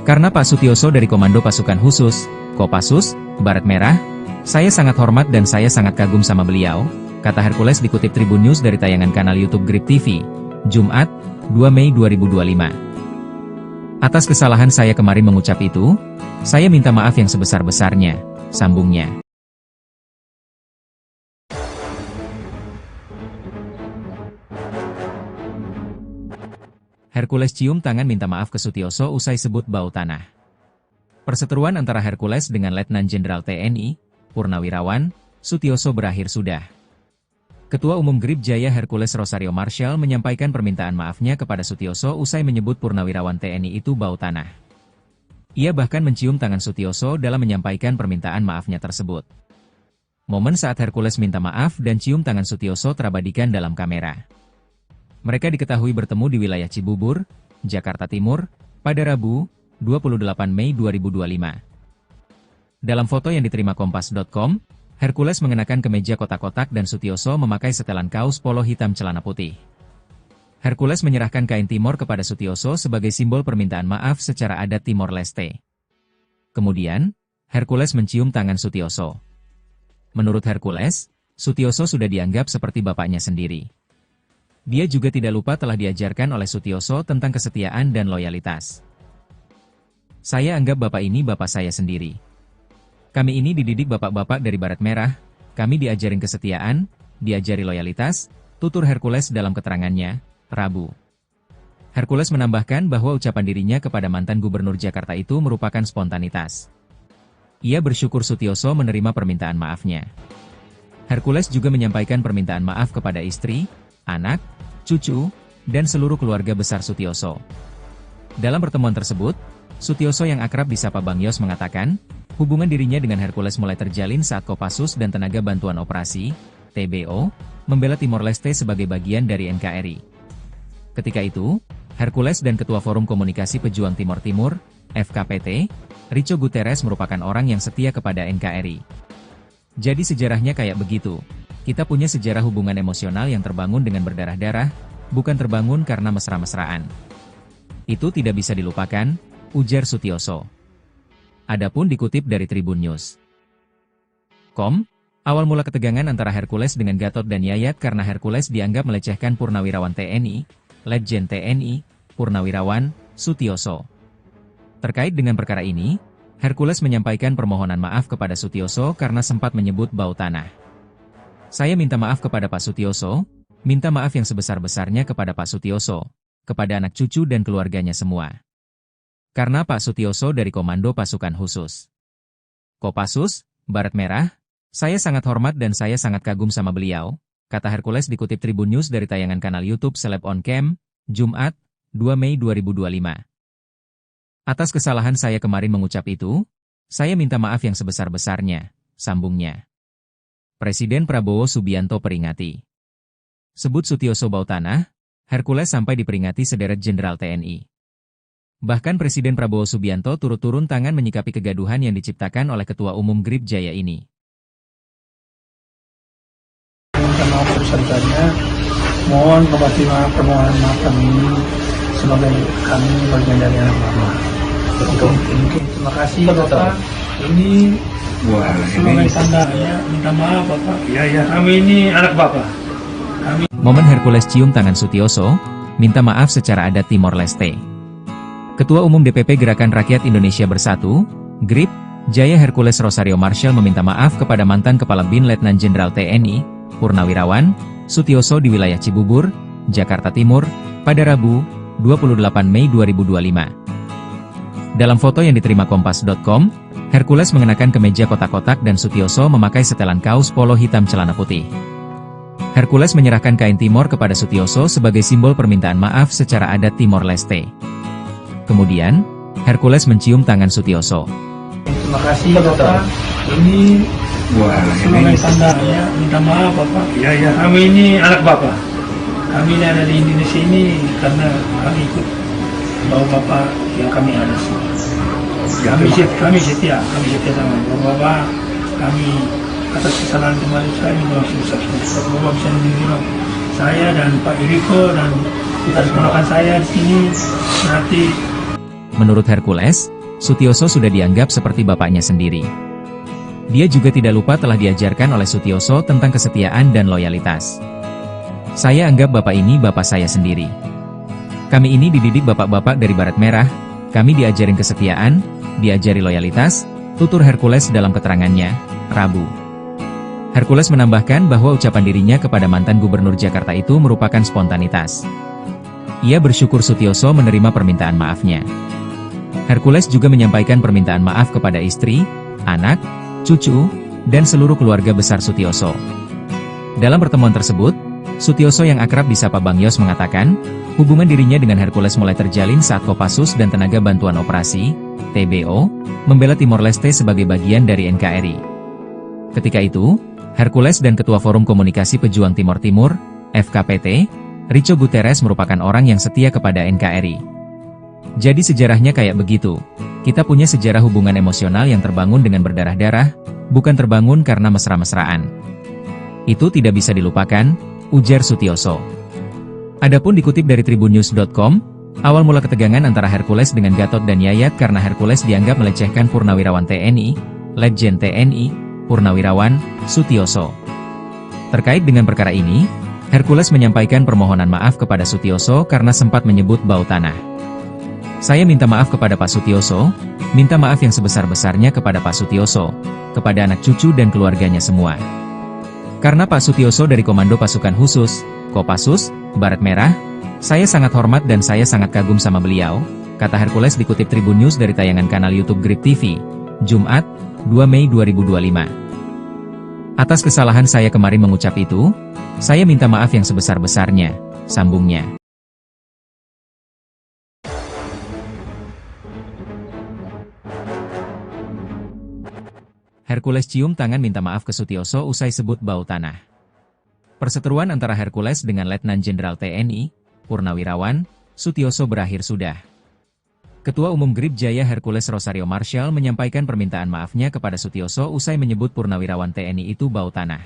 Karena Pak Sutioso dari Komando Pasukan Khusus, Kopassus, Baret Merah, saya sangat hormat dan saya sangat kagum sama beliau, kata Hercules dikutip Tribun News dari tayangan kanal YouTube Grip TV, Jumat, 2 Mei 2025. Atas kesalahan saya kemarin mengucap itu, saya minta maaf yang sebesar-besarnya, sambungnya. Hercules cium tangan minta maaf ke Sutioso usai sebut bau tanah. Perseteruan antara Hercules dengan Letnan Jenderal TNI, Purnawirawan Sutioso berakhir sudah. Ketua Umum Grip Jaya Hercules Rosario Marshall menyampaikan permintaan maafnya kepada Sutioso usai menyebut Purnawirawan TNI itu bau tanah. Ia bahkan mencium tangan Sutioso dalam menyampaikan permintaan maafnya tersebut. Momen saat Hercules minta maaf dan cium tangan Sutioso terabadikan dalam kamera. Mereka diketahui bertemu di wilayah Cibubur, Jakarta Timur, pada Rabu, 28 Mei 2025. Dalam foto yang diterima Kompas.com, Hercules mengenakan kemeja kotak-kotak dan Sutioso memakai setelan kaos polo hitam celana putih. Hercules menyerahkan kain Timor kepada Sutioso sebagai simbol permintaan maaf secara adat Timor Leste. Kemudian, Hercules mencium tangan Sutioso. Menurut Hercules, Sutioso sudah dianggap seperti bapaknya sendiri. Dia juga tidak lupa telah diajarkan oleh Sutioso tentang kesetiaan dan loyalitas. Saya anggap bapak ini bapak saya sendiri. Kami ini dididik bapak-bapak dari Baret Merah, kami diajarin kesetiaan, diajari loyalitas, tutur Hercules dalam keterangannya, Rabu. Hercules menambahkan bahwa ucapan dirinya kepada mantan gubernur Jakarta itu merupakan spontanitas. Ia bersyukur Sutioso menerima permintaan maafnya. Hercules juga menyampaikan permintaan maaf kepada istri, anak, cucu, dan seluruh keluarga besar Sutioso. Dalam pertemuan tersebut, Sutioso yang akrab disapa Bang Yos mengatakan, hubungan dirinya dengan Hercules mulai terjalin saat Kopassus dan Tenaga Bantuan Operasi, TBO, membela Timor Leste sebagai bagian dari NKRI. Ketika itu, Hercules dan Ketua Forum Komunikasi Pejuang Timor Timur, FKPT, Richo Guterres merupakan orang yang setia kepada NKRI. Jadi sejarahnya kayak begitu. Kita punya sejarah hubungan emosional yang terbangun dengan berdarah-darah, bukan terbangun karena mesra-mesraan. Itu tidak bisa dilupakan, ujar Sutioso. Adapun dikutip dari Tribun News.com, awal mula ketegangan antara Hercules dengan Gatot dan Yayat karena Hercules dianggap melecehkan Purnawirawan TNI, Letjen TNI, Purnawirawan Sutioso. Terkait dengan perkara ini, Hercules menyampaikan permohonan maaf kepada Sutioso karena sempat menyebut bau tanah. Saya minta maaf kepada Pak Sutioso, minta maaf yang sebesar-besarnya kepada Pak Sutioso, kepada anak cucu dan keluarganya semua. Karena Pak Sutioso dari Komando Pasukan Khusus, Kopassus, Baret Merah, saya sangat hormat dan saya sangat kagum sama beliau, kata Hercules dikutip Tribun News dari tayangan kanal YouTube Celeb On Cam, Jumat, 2 Mei 2025. Atas kesalahan saya kemarin mengucap itu, saya minta maaf yang sebesar-besarnya, sambungnya. Presiden Prabowo Subianto peringati. Sebut Sutioso bau tanah, Hercules sampai diperingati sederet Jenderal TNI. Bahkan Presiden Prabowo Subianto turut turun tangan menyikapi kegaduhan yang diciptakan oleh Ketua Umum Grip Jaya ini. Minta maaf sebesar-besarnya, mohon kembali maaf permohonan maaf kami sebagai kami bagian dari anak Bapak. Mungkin terima kasih Bapak. Ini sebagai tanda ya, minta maaf Bapak. Ya, kami ini anak Bapak. Momen Hercules cium tangan Sutioso, minta maaf secara adat Timor Leste. Ketua Umum DPP Gerakan Rakyat Indonesia Bersatu, GRIP, Jaya Hercules Rosario Marshall meminta maaf kepada mantan Kepala BIN Letnan Jenderal TNI, Purnawirawan Sutioso di wilayah Cibubur, Jakarta Timur, pada Rabu, 28 Mei 2025. Dalam foto yang diterima Kompas.com, Hercules mengenakan kemeja kotak-kotak dan Sutioso memakai setelan kaos polo hitam celana putih. Hercules menyerahkan kain Timor kepada Sutioso sebagai simbol permintaan maaf secara adat Timor Leste. Kemudian, Hercules mencium tangan Sutioso. Terima kasih Bapak. Ini sebagai tanda ya, minta maaf Bapak. Ya, kami ini anak Bapak. Kami ada di Indonesia ini karena kami ikut bawa Bapak yang kami ada. Kami setia sama Bapak. Kami atas kesalahan kemarin saya memang susah. Bapak bisa mendengar saya dan Pak Iriko dan kita keponakan saya di sini berarti. Menurut Hercules, Sutioso sudah dianggap seperti bapaknya sendiri. Dia juga tidak lupa telah diajarkan oleh Sutioso tentang kesetiaan dan loyalitas. Saya anggap bapak ini bapak saya sendiri. Kami ini dididik bapak-bapak dari Baret Merah, kami diajarin kesetiaan, diajari loyalitas, tutur Hercules dalam keterangannya, Rabu. Hercules menambahkan bahwa ucapan dirinya kepada mantan gubernur Jakarta itu merupakan spontanitas. Ia bersyukur Sutioso menerima permintaan maafnya. Hercules juga menyampaikan permintaan maaf kepada istri, anak, cucu, dan seluruh keluarga besar Sutioso. Dalam pertemuan tersebut, Sutioso yang akrab disapa Bang Yos mengatakan, hubungan dirinya dengan Hercules mulai terjalin saat Kopassus dan Tenaga Bantuan Operasi, TBO, membela Timor Leste sebagai bagian dari NKRI. Ketika itu, Hercules dan Ketua Forum Komunikasi Pejuang Timor Timur, FKPT, Richo Guterres merupakan orang yang setia kepada NKRI. Jadi sejarahnya kayak begitu. Kita punya sejarah hubungan emosional yang terbangun dengan berdarah-darah, bukan terbangun karena mesra-mesraan. Itu tidak bisa dilupakan, ujar Sutioso. Adapun dikutip dari tribunnews.com, awal mula ketegangan antara Hercules dengan Gatot dan Yayat karena Hercules dianggap melecehkan Purnawirawan TNI, Letjen TNI, Purnawirawan Sutioso. Terkait dengan perkara ini, Hercules menyampaikan permohonan maaf kepada Sutioso karena sempat menyebut bau tanah. Saya minta maaf kepada Pak Sutioso, minta maaf yang sebesar-besarnya kepada Pak Sutioso, kepada anak cucu dan keluarganya semua. Karena Pak Sutioso dari Komando Pasukan Khusus, Kopassus, Baret Merah, saya sangat hormat dan saya sangat kagum sama beliau, kata Hercules dikutip Tribun News dari tayangan kanal YouTube Grip TV, Jumat, 2 Mei 2025. Atas kesalahan saya kemarin mengucap itu, saya minta maaf yang sebesar-besarnya, sambungnya. Hercules cium tangan minta maaf ke Sutioso usai sebut bau tanah. Perseteruan antara Hercules dengan Letnan Jenderal TNI, Purnawirawan Sutioso berakhir sudah. Ketua Umum Grip Jaya Hercules Rosario Marshall menyampaikan permintaan maafnya kepada Sutioso usai menyebut Purnawirawan TNI itu bau tanah.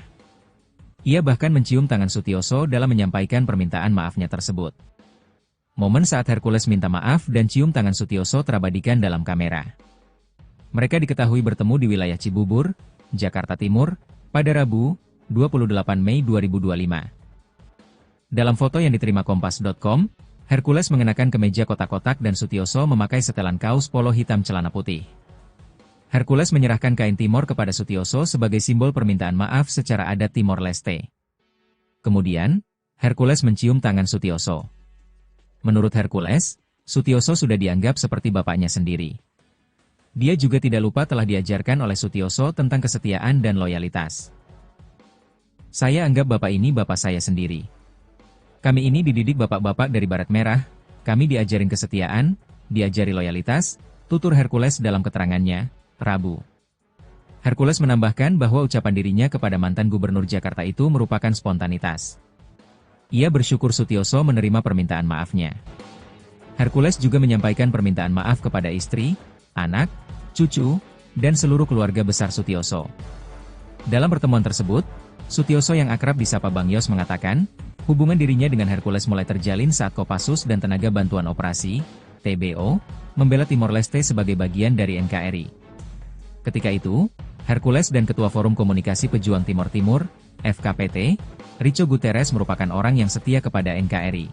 Ia bahkan mencium tangan Sutioso dalam menyampaikan permintaan maafnya tersebut. Momen saat Hercules minta maaf dan cium tangan Sutioso terabadikan dalam kamera. Mereka diketahui bertemu di wilayah Cibubur, Jakarta Timur, pada Rabu, 28 Mei 2025. Dalam foto yang diterima Kompas.com, Hercules mengenakan kemeja kotak-kotak dan Sutioso memakai setelan kaos polo hitam celana putih. Hercules menyerahkan kain Timor kepada Sutioso sebagai simbol permintaan maaf secara adat Timor Leste. Kemudian, Hercules mencium tangan Sutioso. Menurut Hercules, Sutioso sudah dianggap seperti bapaknya sendiri. Dia juga tidak lupa telah diajarkan oleh Sutioso tentang kesetiaan dan loyalitas. Saya anggap bapak ini bapak saya sendiri. Kami ini dididik bapak-bapak dari Baret Merah, kami diajarin kesetiaan, diajari loyalitas, tutur Hercules dalam keterangannya, Rabu. Hercules menambahkan bahwa ucapan dirinya kepada mantan gubernur Jakarta itu merupakan spontanitas. Ia bersyukur Sutioso menerima permintaan maafnya. Hercules juga menyampaikan permintaan maaf kepada istri, anak, cucu, dan seluruh keluarga besar Sutioso. Dalam pertemuan tersebut, Sutioso yang akrab disapa Bang Yos mengatakan, hubungan dirinya dengan Hercules mulai terjalin saat Kopassus dan Tenaga Bantuan Operasi, TBO, membela Timor Leste sebagai bagian dari NKRI. Ketika itu, Hercules dan Ketua Forum Komunikasi Pejuang Timor Timur, FKPT, Richo Guterres merupakan orang yang setia kepada NKRI.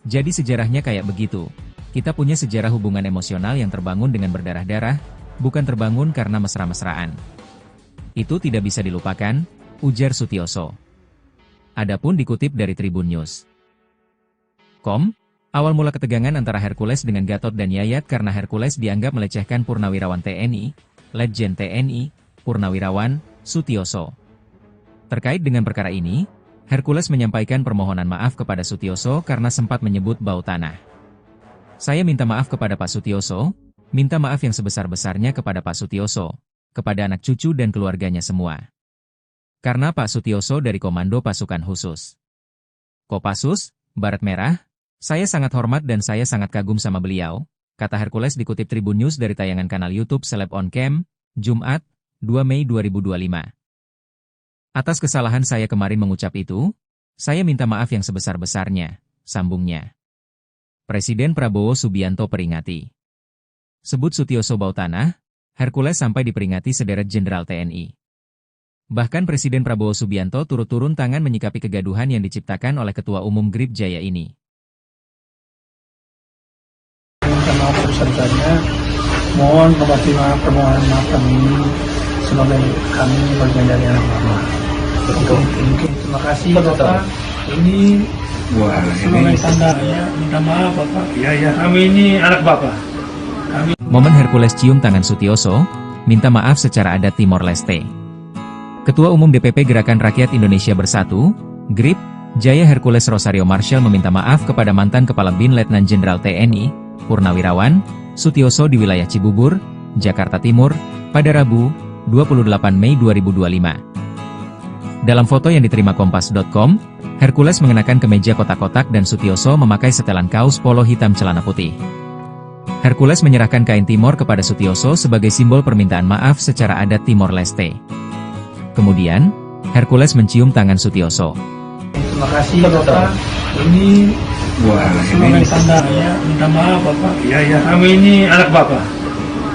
Jadi sejarahnya kayak begitu. Kita punya sejarah hubungan emosional yang terbangun dengan berdarah-darah, bukan terbangun karena mesra-mesraan. Itu tidak bisa dilupakan, ujar Sutioso. Adapun dikutip dari Tribun News.com, awal mula ketegangan antara Hercules dengan Gatot dan Yayat karena Hercules dianggap melecehkan Purnawirawan TNI, Letjen TNI, Purnawirawan, Sutioso. Terkait dengan perkara ini, Hercules menyampaikan permohonan maaf kepada Sutioso karena sempat menyebut bau tanah. Saya minta maaf kepada Pak Sutioso, minta maaf yang sebesar-besarnya kepada Pak Sutioso, kepada anak cucu dan keluarganya semua. Karena Pak Sutioso dari Komando Pasukan Khusus Kopassus, Baret Merah, saya sangat hormat dan saya sangat kagum sama beliau, kata Hercules dikutip Tribun News dari tayangan kanal YouTube Seleb On Cam, Jumat, 2 Mei 2025. Atas kesalahan saya kemarin mengucap itu, saya minta maaf yang sebesar-besarnya, sambungnya. Presiden Prabowo Subianto peringati. Sebut Sutioso bau tanah, Hercules sampai diperingati sederet Jenderal TNI. Bahkan Presiden Prabowo Subianto turut turun tangan menyikapi kegaduhan yang diciptakan oleh Ketua Umum Grip Jaya ini. Minta maaf sebesar-besarnya, mohon permohonan maaf kami sebagai kami bagian dari anak Bapak. Mungkin terima kasih Bapak. Ini sebagai tanda ya, minta maaf Bapak. Ya, kami ini anak Bapak. Momen Hercules cium tangan Sutioso, minta maaf secara adat Timor Leste. Ketua Umum DPP Gerakan Rakyat Indonesia Bersatu, GRIP, Jaya Hercules Rosario Marshall meminta maaf kepada mantan Kepala BIN Letnan Jenderal TNI, Purnawirawan, Sutioso di wilayah Cibubur, Jakarta Timur, pada Rabu, 28 Mei 2025. Dalam foto yang diterima Kompas.com, Hercules mengenakan kemeja kotak-kotak dan Sutioso memakai setelan kaos polo hitam celana putih. Hercules menyerahkan kain Timor kepada Sutioso sebagai simbol permintaan maaf secara adat Timor Leste. Kemudian, Hercules mencium tangan Sutioso. Terima kasih Bapak. Ini sebagai tanda ya, minta maaf Bapak. Ya, kami ini anak Bapak.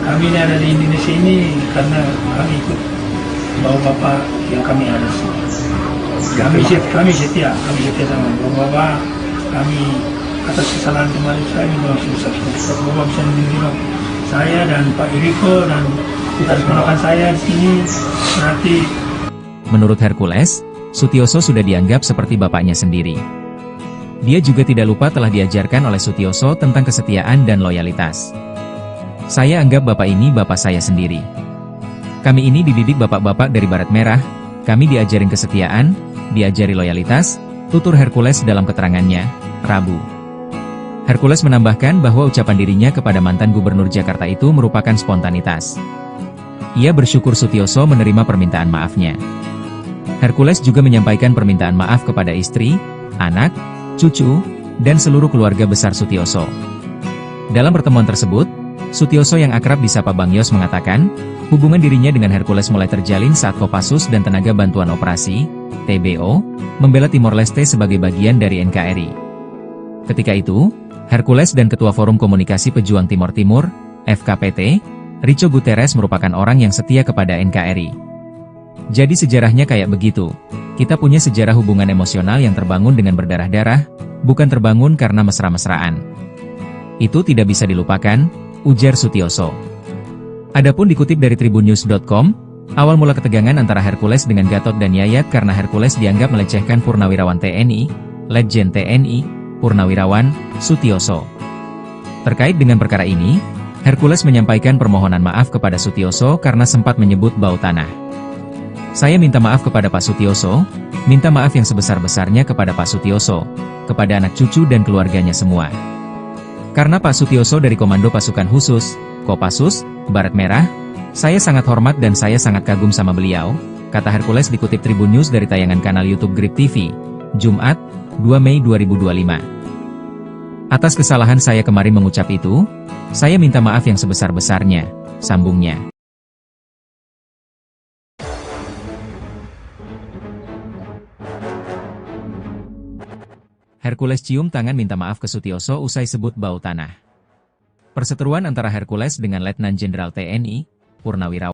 Kami ini ada di Indonesia ini karena kami ikut bawa Bapak yang kami ada. Kami setia sama Bapak. Kami atas kesalahan kemarin saya minta maaf sebesar-besarnya. Bapak bisa menerima saya dan Pak Iriko dan atas penolakan saya di sini berarti. Menurut Hercules, Sutioso sudah dianggap seperti bapaknya sendiri. Dia juga tidak lupa telah diajarkan oleh Sutioso tentang kesetiaan dan loyalitas. Saya anggap bapak ini bapak saya sendiri. Kami ini dididik bapak-bapak dari Baret Merah, kami diajarin kesetiaan, diajari loyalitas, tutur Hercules dalam keterangannya, Rabu. Hercules menambahkan bahwa ucapan dirinya kepada mantan Gubernur Jakarta itu merupakan spontanitas. Ia bersyukur Sutioso menerima permintaan maafnya. Hercules juga menyampaikan permintaan maaf kepada istri, anak, cucu, dan seluruh keluarga besar Sutioso. Dalam pertemuan tersebut, Sutioso yang akrab disapa Bang Yos mengatakan, hubungan dirinya dengan Hercules mulai terjalin saat Kopassus dan Tenaga Bantuan Operasi, TBO, membela Timor Leste sebagai bagian dari NKRI. Ketika itu, Hercules dan Ketua Forum Komunikasi Pejuang Timor Timur, FKPT, Rico Guterres merupakan orang yang setia kepada NKRI. Jadi sejarahnya kayak begitu. Kita punya sejarah hubungan emosional yang terbangun dengan berdarah-darah, bukan terbangun karena mesra-mesraan. Itu tidak bisa dilupakan, ujar Sutioso. Adapun dikutip dari tribunnews.com, awal mula ketegangan antara Hercules dengan Gatot dan Yayat karena Hercules dianggap melecehkan Purnawirawan TNI, Letjen TNI, Purnawirawan, Sutioso. Terkait dengan perkara ini, Hercules menyampaikan permohonan maaf kepada Sutioso karena sempat menyebut bau tanah. Saya minta maaf kepada Pak Sutioso, minta maaf yang sebesar-besarnya kepada Pak Sutioso, kepada anak cucu dan keluarganya semua. Karena Pak Sutioso dari Komando Pasukan Khusus Kopassus, Baret Merah, saya sangat hormat dan saya sangat kagum sama beliau, kata Hercules dikutip Tribun News dari tayangan kanal YouTube Grip TV, Jumat, 2 Mei 2025. Atas kesalahan saya kemarin mengucap itu, saya minta maaf yang sebesar-besarnya, sambungnya. Hercules cium tangan minta maaf ke Sutioso usai sebut bau tanah. Perseteruan antara Hercules dengan Letnan Jenderal TNI, Purnawirawan